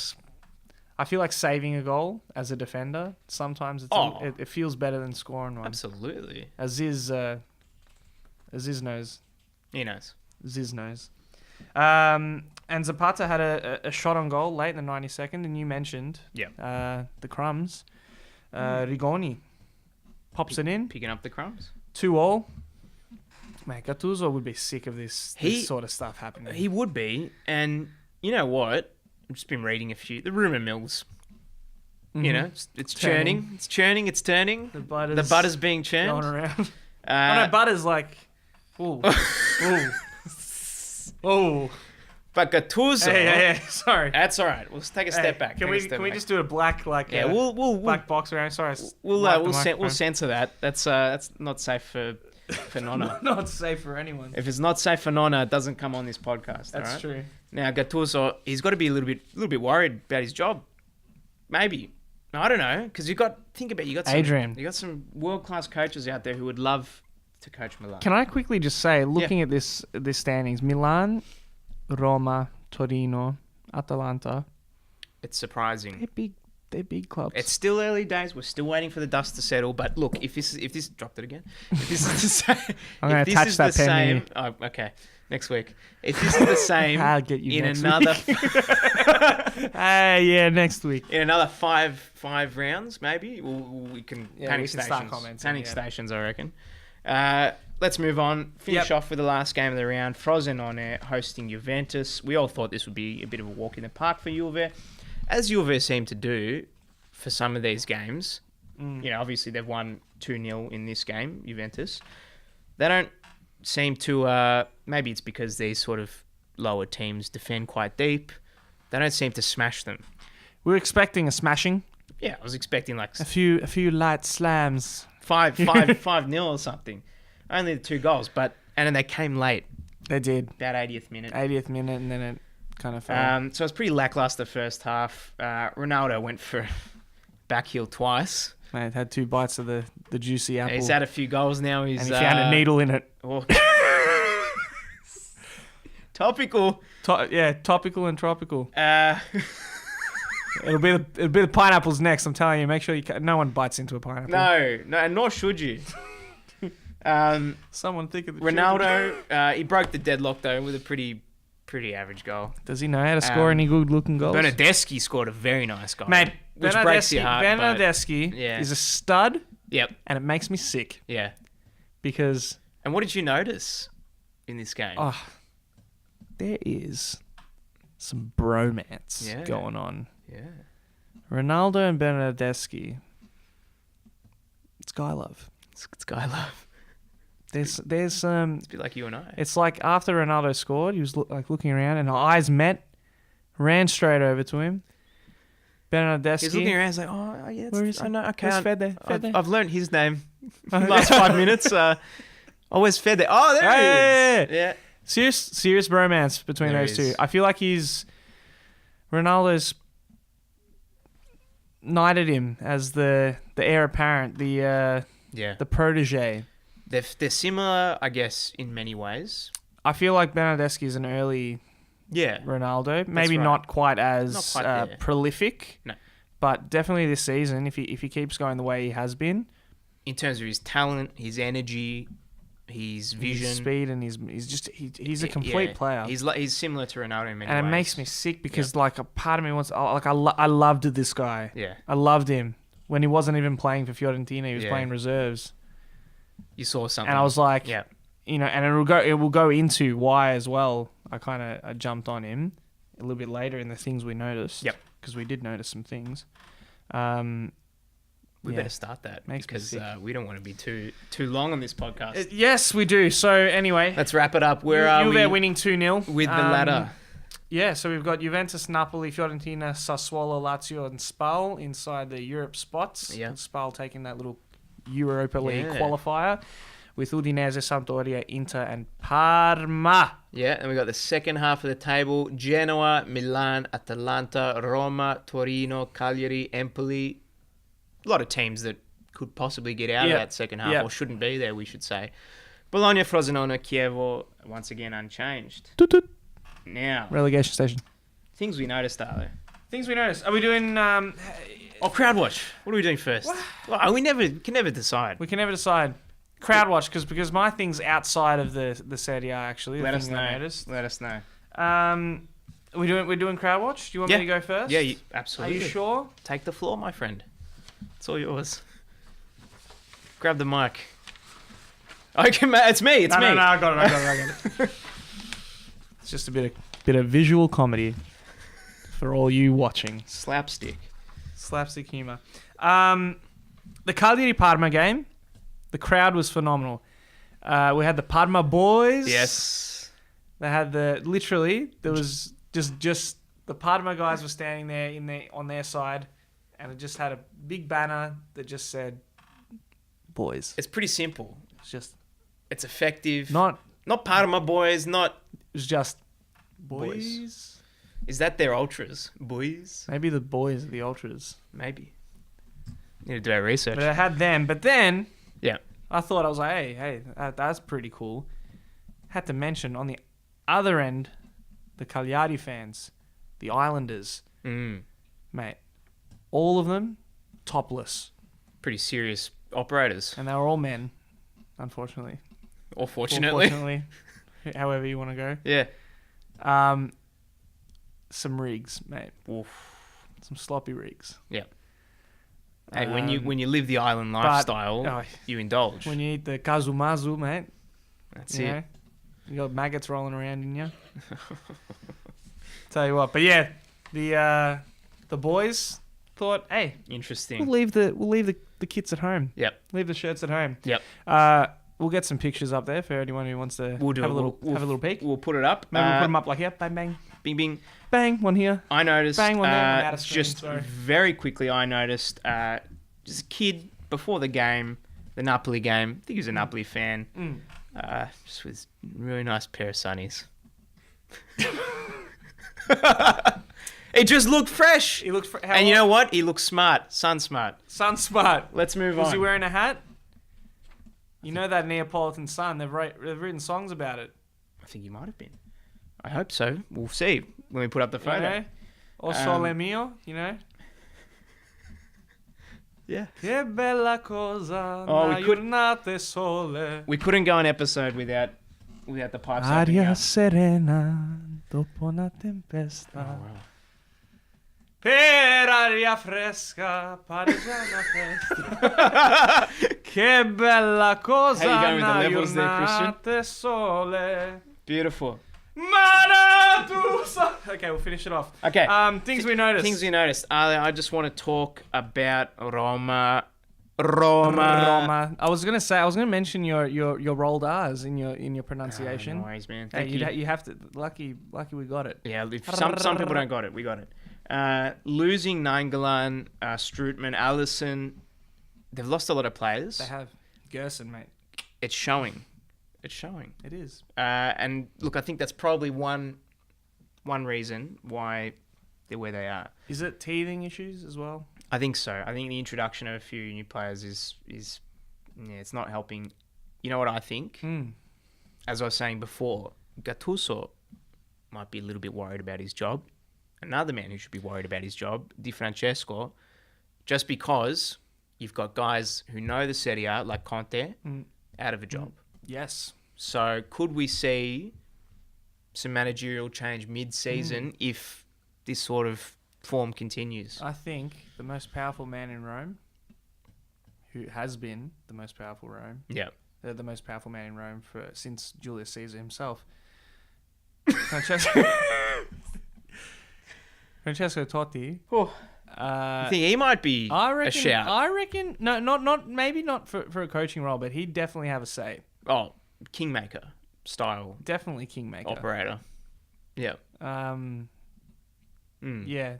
I feel like saving a goal as a defender. Sometimes it feels better than scoring one. Absolutely. Aziz knows. He knows. Ziz knows. And Zapata had a shot on goal late in the 92nd, and you mentioned the crumbs. Rigoni pops it in. Picking up the crumbs. 2-2. Mate, Gattuso would be sick of this sort of stuff happening. He would be. And you know what? I've just been reading a few. The rumour mills. Mhm. You know, it's churning. It's churning. It's turning. The butter's, The butter's being churned. going around. No, butter's like, ooh, ooh, ooh. But Gattuso. Hey, sorry. That's all right. We'll take a step back. Can we just do a black Yeah, we'll black box around? Sorry, we'll censor that. That's not safe for for Nonna. Not safe for anyone. If it's not safe for Nonna, it doesn't come on this podcast. That's alright? true. Now Gattuso, he's got to be a little bit worried about his job. Maybe. I don't know, because you got some, Adrian. You got some world-class coaches out there who would love to coach Milan. Can I quickly just say, looking at this standings, Milan, Roma, Torino, Atalanta, It's surprising. they're big clubs. It's still early days. We're still waiting for the dust to settle. But look, if this dropped it again. If this is the same, I'm going to attach that pen here. Oh, okay. Next week. If this is the same I'll get you in next another yeah, next week. in another five rounds, maybe we can panic we can stations. start commenting, Panic yeah. stations, I reckon. Let's move on. Finish off with the last game of the round. Frosinone hosting Juventus. We all thought this would be a bit of a walk in the park for Juve, as Juve seem to do for some of these games. You know, obviously they've won 2-0 in this game, Juventus. They don't seem to, maybe it's because these sort of lower teams defend quite deep. They don't seem to smash them. We were expecting a smashing. Yeah, I was expecting like A few light slams. 5-0 or something. Only the 2 goals, and then they came late, They did. about 80th minute. 80th minute, and then it kind of fell. So it was pretty lackluster first half. Ronaldo went for back heel twice. Mate, had 2 bites of the juicy apple. He's had a few goals now. and he found a needle in it. Topical. Topical and tropical. Uh, It'll be the pineapples next. I'm telling you. Make sure no one bites into a pineapple. no, nor should you. Someone think of the Ronaldo, he broke the deadlock though with a pretty average goal. Does he know how to score any good-looking goals? Bernardeschi scored a very nice goal, Mate, which breaks your heart. Bernardeschi yeah. is a stud, Yep. and it makes me sick Yeah. because And what did you notice in this game? there is some bromance Yeah. going on. Yeah. Ronaldo and Bernardeschi. It's guy love. It's guy love. There's It's a bit like you and I. It's like after Ronaldo scored, he was looking around, and our eyes met, ran straight over to him. Bernardeschi. He's looking around. He's like, "Oh yeah, Where is he? I know. Okay, Where's Fede? I've learned his name. Last 5 minutes. Where's Fede? Oh, there he is. Yeah. Serious bromance between There those is. two. I feel like Ronaldo's knighted him as the heir apparent, the protege. They're similar, I guess, in many ways. I feel like Bernardeschi is an early Yeah. Ronaldo. Maybe right. not quite as Not quite there. prolific. No. But definitely this season, if he keeps going the way he has been, In terms of his talent, his energy, his vision, his speed, and he's a complete player. He's similar to Ronaldo in many ways. And it makes me sick because like a part of me wants I loved this guy. Yeah. I loved him when he wasn't even playing for Fiorentina. He was Yeah. playing reserves, You saw something. and I was like, yeah. you know, and it will go into why as well. I jumped on him a little bit later in the things we noticed. Yep. Because we did notice some things. We better start that Makes me because sick. we don't want to be too long on this podcast. Yes, we do. So anyway, Let's wrap it up. Where are we Juve winning 2-0 with the ladder? Yeah, so we've got Juventus, Napoli, Fiorentina, Sassuolo, Lazio, and Spal inside the Europe spots. Yeah. And Spal taking that little Europa League Yeah. qualifier with Udinese, Sampdoria, Inter, and Parma. Yeah, and we got the second half of the table: Genoa, Milan, Atalanta, Roma, Torino, Cagliari, Empoli. A lot of teams that could possibly get out of that second half, or shouldn't be there, we should say. Bologna, Frosinone, Chievo, once again unchanged. Toot toot. Now, Relegation station. things we noticed, are there? Things we noticed. Are we doing... Crowd watch. What are we doing first? Well, can never decide. we can never decide. Crowd watch, because my thing's outside of the Serie A, actually. Let the us thing I know. noticed. Let us know. We're doing crowd watch? Do you want me to go first? Yeah, Are absolutely. you sure? Take the floor, my friend. It's all yours. Grab the mic. Okay, it's me. It's me. No, I got it. It's just a bit of visual comedy for all you watching. Slapstick. Slapstick humor. The Cagliari Parma game, the crowd was phenomenal. We had the Parma boys. Yes. They had there was just the Parma guys were standing there on their side, and it just had a big banner that just said boys. It's pretty simple. It's just It's effective. Not Parma boys. Not. it's just Boys. boys. Is that their ultras? Boys. Maybe the boys are the ultras. Maybe. Need to do our research. But I had them. But then Yeah. I thought, I was like, hey, that's pretty cool. Had to mention on the other end, the Cagliari fans, the Islanders, mate, all of them topless, Pretty serious operators. and they were all men, unfortunately. Or fortunately. Fortunately, however you want to go. Yeah. Some rigs, mate. Oof. Some sloppy rigs. Yeah. Hey, when you live the island lifestyle, you indulge. When you eat the kazumazu, mate, That's you it. know, you got maggots rolling around in you. Tell you what, but yeah, the boys thought, hey, Interesting. we'll leave the kits at home. Yep. Leave the shirts at home. Yep. We'll get some pictures up there for anyone who wants to have a little peek. We'll put it up. Maybe we'll put them up like here, bang bang, Bing, bing. bang, one here. I noticed. Bang, one there, one out of screen, just sorry. very quickly, I noticed. Just a kid before the game, the Napoli game. I think he was a Napoli fan. Just with really nice pair of sunnies. It just looked fresh. He looks And you know what? He looks smart. Sun smart. Sun smart. Let's move Was on. he wearing a hat? You know that Neapolitan sun. They've written songs about it. I think he might have been. I hope so. We'll see when we put up the You photo. know? O sole mio, you know. Yeah. Che bella cosa, Oh, una we could- giornata sole. We couldn't go an episode without the pipes opening Aria up. serena dopo una tempesta. Oh, wow. Per aria fresca, parmigiana fresca. Che bella cosa, How you going with the una levels there, Christian? giornata sole. Beautiful. Okay, we'll finish it off. Okay. Things we noticed. Things we noticed. I just want to talk about Roma. Roma. I was gonna mention your rolled R's in your pronunciation. No worries, man. Hey, Thank you. you have to. Lucky we got it. Yeah, if some people don't got it. We got it. Losing Nainggolan, Strootman, Allison. They've lost a lot of players. They have Gerson, mate. It's showing. It's showing. It is. And look, I think that's probably one reason why they're where they are. Is it teething issues as well? I think so. I think the introduction of a few new players is it's not helping. You know what I think? As I was saying before, Gattuso might be a little bit worried about his job. Another man who should be worried about his job, Di Francesco, just because you've got guys who know the Serie A, like Conte, out of a job. Yes. So could we see some managerial change mid-season if this sort of form continues? I think the most powerful man in Rome, who has been the most powerful Yeah. the most powerful man in Rome since Julius Caesar himself, Francesco Totti. I think he might be a shout. I reckon. No, not maybe not for a coaching role, but he'd definitely have a say. Oh, Kingmaker style Definitely kingmaker. operator. Yeah. Yeah.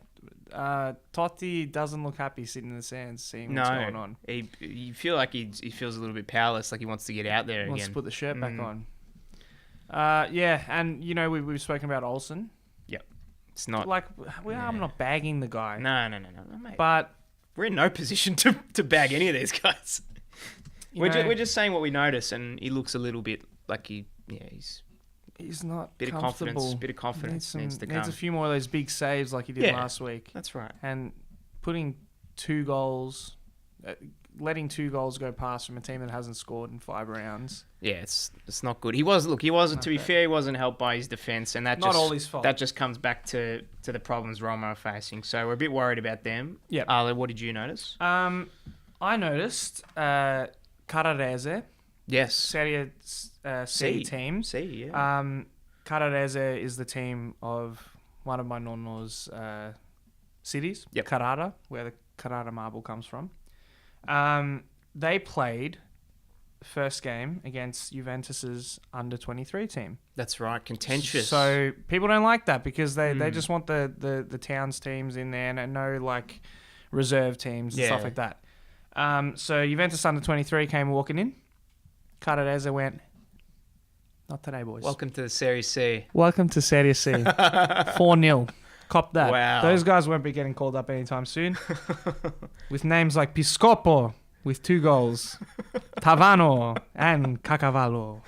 Totti doesn't look happy sitting in the sands, seeing what's going on. You feel like he feels a little bit powerless, like he wants to get out there He wants again. to put the shirt back on. Yeah, and you know we've spoken about Olsen. It's not Like, I'm not bagging the guy. No, mate. But We're in no position to bag any of these guys. we're We're just saying what we notice, and he looks a little bit like he's not bit comfortable. of confidence needs to come. Needs a few more of those big saves like he did last week. That's right. And putting 2 goals, letting 2 goals go past from a team that hasn't scored in 5 rounds. Yeah, it's not good. He wasn't. To be fair, he wasn't helped by his defense, and that Not all his fault. That just comes back to the problems Roma are facing. So we're a bit worried about them. Yep. Arlo, what did you notice? I noticed Carrarese, Yes. Serie C team. C, yeah. Carrarese is the team of one of my nonno's cities, Yep. Carrara, where the Carrara marble comes from. They played first game against Juventus's under-23 team. That's right. Contentious. So people don't like that because they just want the towns teams in there and no like reserve teams and stuff like that. So Juventus under-23 came walking in. Carrarese went, Not today, boys. Welcome to the Serie C. Welcome to Serie C. 4-0. Cop that. Wow. Those guys won't be getting called up anytime soon. With names like Piscopo with 2 goals. Tavano and Cacavallo.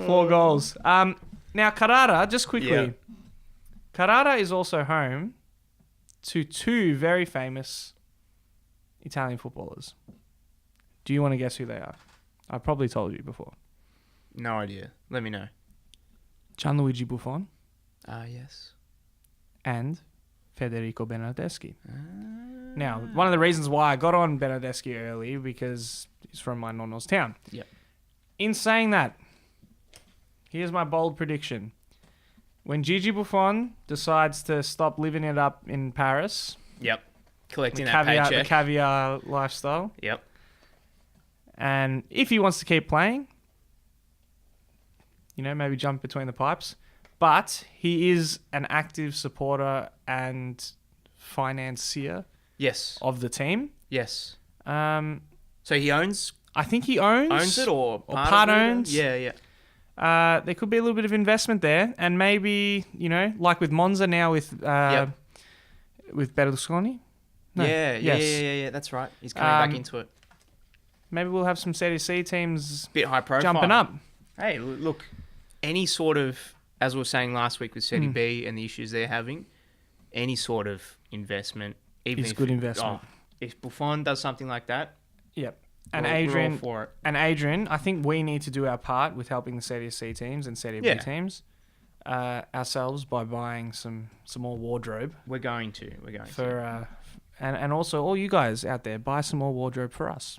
4 goals. Now, Carrara, just quickly. Yeah. Carrara is also home to 2 very famous Italian footballers. Do you want to guess who they are? I probably told you before. No idea. Let me know. Gianluigi Buffon Yes. and Federico Bernardeschi. Now, one of the reasons why I got on Bernardeschi early because he's from my nonno's town. Yep. In saying that, here's my bold prediction. When Gigi Buffon decides to stop living it up in Paris, Yep. Collecting the that paycheck. caviar lifestyle, Yep. and if he wants to keep playing, maybe jump between the pipes, but he is an active supporter and financier Yes. of the team. Yes. So So he owns I think he owns it or part of it? owns. Yeah, yeah. There could be a little bit of investment there, and maybe like with Monza now with Berlusconi. No. Yeah. That's right. He's coming back into it. Maybe we'll have some Serie C teams Bit high profile. jumping up. Hey, look, any sort of, as we were saying last week with Serie B and the issues they're having, any sort of investment, even It's if good investment. If Buffon does something like that, Yep. And we're all Adrian, for it. I think we need to do our part with helping the Serie C teams and Serie B Yeah. teams ourselves by buying some more wardrobe We're going to. for and also all you guys out there, buy some more wardrobe for us,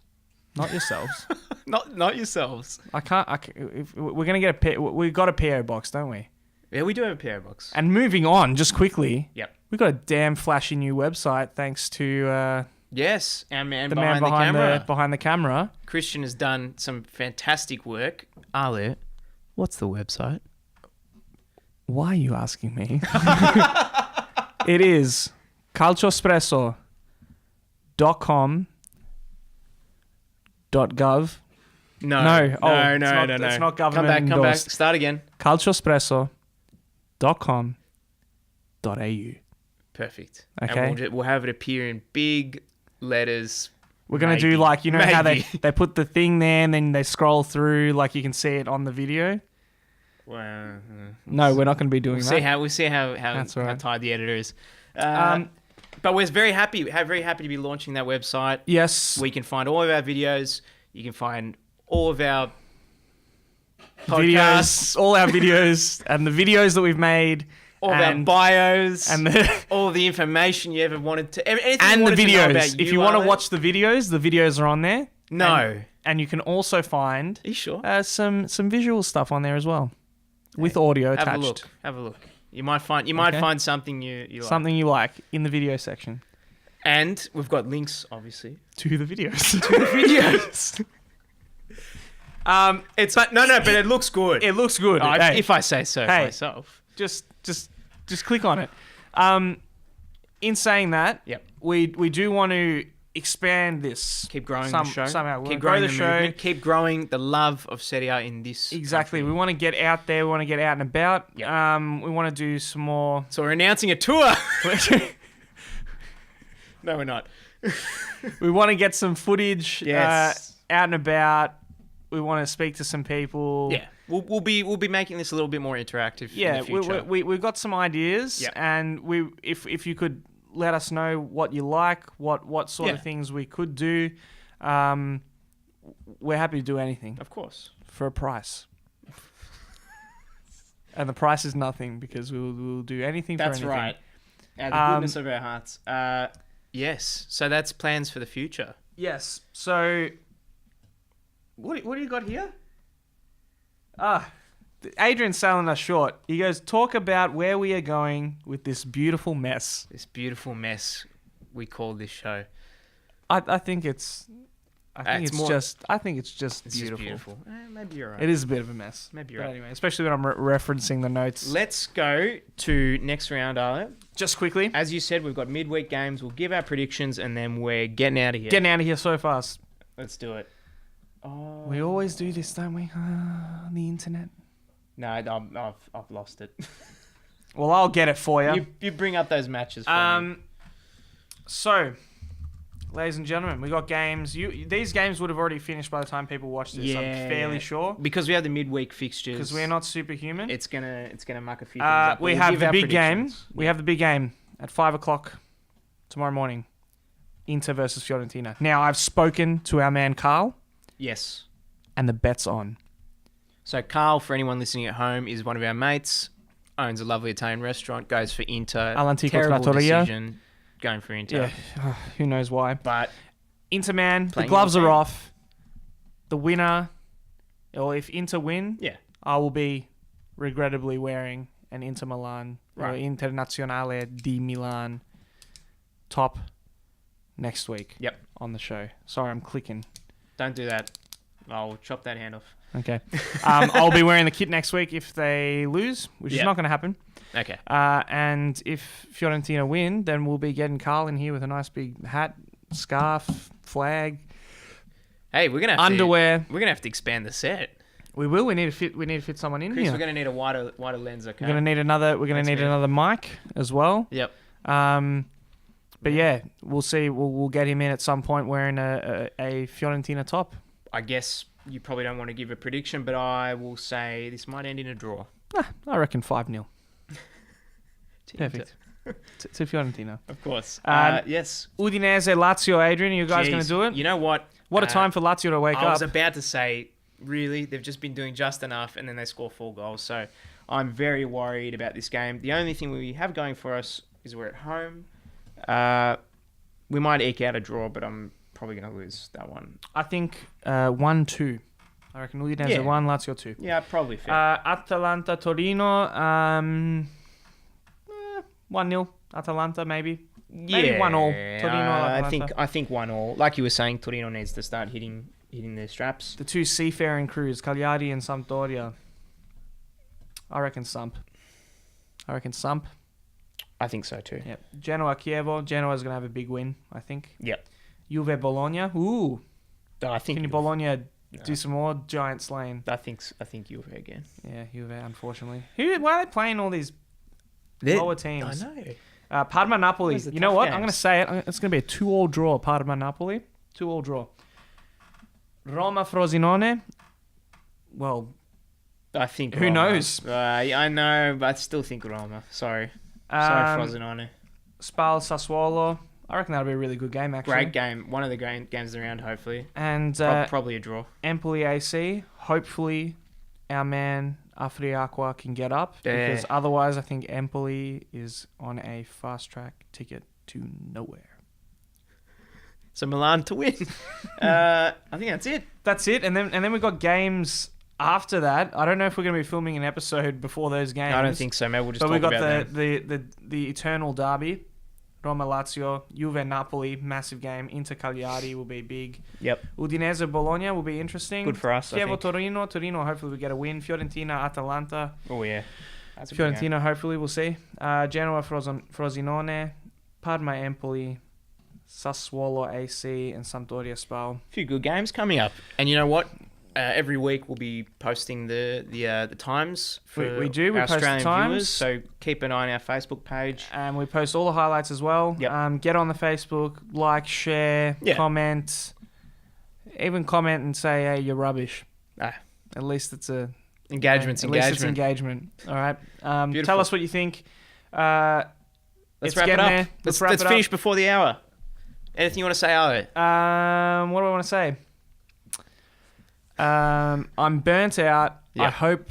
not yourselves. Not yourselves. If we're gonna get we got a PO box, don't we? Yeah, we do have a PO box. And moving on, just quickly. Yep. We got a damn flashy new website thanks to Yes, our man the behind man the camera. behind the camera. Christian has done some fantastic work. Ale, what's the website? Why are you asking me? It is calciospresso.com.gov. No. No. No, Oh, no, it's no, not- no. it's not government Come back. endorsed. Start again. calciospresso.com.au. Perfect. Okay. And we'll have it appear in big letters. We're going to do Maybe. how Maybe. they put the thing there and then they scroll through like you can see it on the video. Well, No, we're not going to be doing we'll that. see how That's all right. tired the editor is. But we're very happy to be launching that website. Yes. We can find all of our videos. You can find all of our podcasts, Videos, all our videos and the videos that we've made. all of our bios, and all the information you ever wanted to, anything and you the wanted to know videos. about If you want to Ale. watch the videos are on there. No. And you can also find Are you sure? some visual stuff on there as well, with audio attached. Have a look. You might find something you like. Something you like in the video section And we've got links, obviously. to the videos. Videos. But it looks good. It looks good. Hey, If I say so myself. just click on it. In saying that, Yep. we do want to expand this. Keep growing the show. Somehow. We Keep wanna grow growing the the show. movement. Keep growing the love of Serie A in this Exactly. country. We want to get out there. We want to get out and about. Yep. We want to do some more. So we're announcing a tour. No, we're not. We want to get some footage Yes. out and about. We want to speak to some people. Yeah. We'll be making this a little bit more interactive Yeah, in the future. we've got some ideas, Yep. and if you could let us know what you like, what sort Yeah. of things we could do, we're happy to do anything Of course. for a price. And the price is nothing because we'll do anything That's for anything. right. Out of the goodness of our hearts. Yes. So that's plans for the future. Yes. So, what do you got here? Adrian's selling us short. He goes, talk about where we are going with this beautiful mess. This beautiful mess we call this show. I think it's It's just It's beautiful. just beautiful. Maybe you're right. It is a bit of a mess. Maybe you're But right. anyway, especially when I'm referencing the notes. Let's go to next round, Ale. Just quickly, As you said, we've got midweek games. We'll give our predictions and then we're getting out of here. getting out of here so fast. Let's do it. Oh. We always do this, don't we? On the internet. No, I've lost it. Well, I'll get it for you. You bring up those matches for me. So, ladies and gentlemen, we got games. These games would have already finished by the time people watch this. I'm fairly sure. Because we have the midweek fixtures. Because we're not superhuman. It's gonna muck a few things up. We have the big game. We have the big game at 5:00 tomorrow morning. Inter versus Fiorentina. Now, I've spoken to our man Carl. Yes. And the bet's on. So Carl, for anyone listening at home, is one of our mates. Owns a lovely Italian restaurant. Goes for Inter. All'Antico Terrible Trattoria. decision going for Inter. Yeah, who knows why. But Inter, man, the gloves are off. The winner, or if Inter win, I will be regrettably wearing an Inter Milan, or Internazionale di Milan top next week. Yep. On the show. Sorry, I'm clicking. Don't do that. I'll chop that hand off. Okay. I'll be wearing the kit next week if they lose, which is not going to happen. Okay. And if Fiorentina win, then we'll be getting Carl in here with a nice big hat, scarf, flag. Hey, we're gonna have underwear. We're gonna have to expand the set. We will. We need to fit someone in Chris, here. we're gonna need a wider lens. Okay. We're gonna need another mic as well. Yep. But yeah, we'll see. We'll get him in at some point wearing a Fiorentina top. I guess you probably don't want to give a prediction, but I will say this might end in a draw. I reckon 5-0. Perfect. To Fiorentina. Of course. Yes. Udinese, Lazio, Adrian, are you guys going to do it? You know what? What a time for Lazio to wake up. I was about to say, really, they've just been doing just enough, and then they score 4 goals. So I'm very worried about this game. The only thing we have going for us is we're at home. We might eke out a draw, but I'm probably going to lose that one. I think 1-2. I reckon Udinese 1, Lazio 2. Yeah, probably fair. Atalanta, Torino, 1-0. Atalanta, maybe. Maybe 1-1. Torino, Atalanta. I think 1-1. Like you were saying, Torino needs to start hitting their straps. The two seafaring crews, Cagliari and Sampdoria. I reckon Sump. I think so too. Yep. Genoa, Chievo. Genoa's going to have a big win, I think. Yep. Juve, Bologna. Ooh. I think. Can you Bologna do some more giant slaying? I think Juve again. Yeah, Juve, unfortunately. Why are they playing all these lower teams? I know. Parma, Napoli. You know what? Games. I'm going to say it. It's going to be a 2-2 draw. Parma, Napoli. 2-2 draw. Roma, Frosinone. Well, I think who Roma. knows? I know, but I still think Roma. Sorry, Frosinone. Spal, Sassuolo. I reckon that'll be a really good game, actually. Great game. One of the games around, hopefully. And probably a draw. Empoli AC. Hopefully, our man Afriacqua can get up. Yeah. Because otherwise, I think Empoli is on a fast-track ticket to nowhere. So Milan to win. I think that's it. That's it. And then we've got games after that. I don't know if we're going to be filming an episode before those games. I don't think so. Maybe we'll just talk about them. But we got the eternal derby. Roma, Lazio, Juve, Napoli, massive game. Inter, Cagliari will be big. Yep. Udinese, Bologna will be interesting. Good for us, I think. Torino, hopefully we get a win. Fiorentina, Atalanta. Oh, yeah. That's a Fiorentina, hopefully we'll see. Genoa, Frosinone, Parma, Empoli, Sassuolo, AC, and Sampdoria, Spal. A few good games coming up. And you know what? Every week we'll be posting the times for we do. We our post Australian the times. viewers. So keep an eye on our Facebook page. And we post all the highlights as well. Yep. Get on the Facebook, like, share, comment. Even comment and say, hey, you're rubbish. At least it's a... Engagement's At engagement. least it's engagement. All right. Beautiful. Tell us what you think. Let's wrap it up. there. Let's wrap it up. finish before the hour. Anything you want to say, Ale? What do I want to say? I'm burnt out. Yep. I hope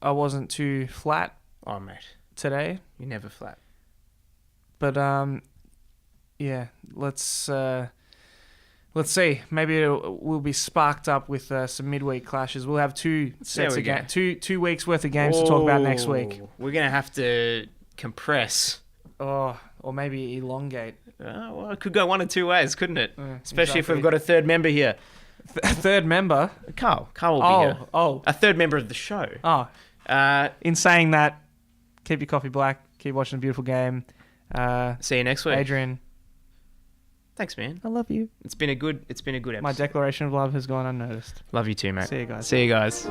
I wasn't too flat Oh, mate. today. You're never flat. But yeah, let's see. Maybe we'll be sparked up with some midweek clashes. We'll have two sets of games, two weeks worth of games to talk about next week. We're gonna have to compress. Oh, or maybe elongate. Well, it could go one of two ways, couldn't it? Especially if exactly. we've got a third member here. Third member? Carl will be here. Oh. A third member of the show. Oh. In saying that, keep your coffee black. Keep watching a beautiful game. See you next week. Adrian, Thanks, man. I love you. It's been a good episode. My declaration of love has gone unnoticed. Love you too, mate. See you guys. See you guys.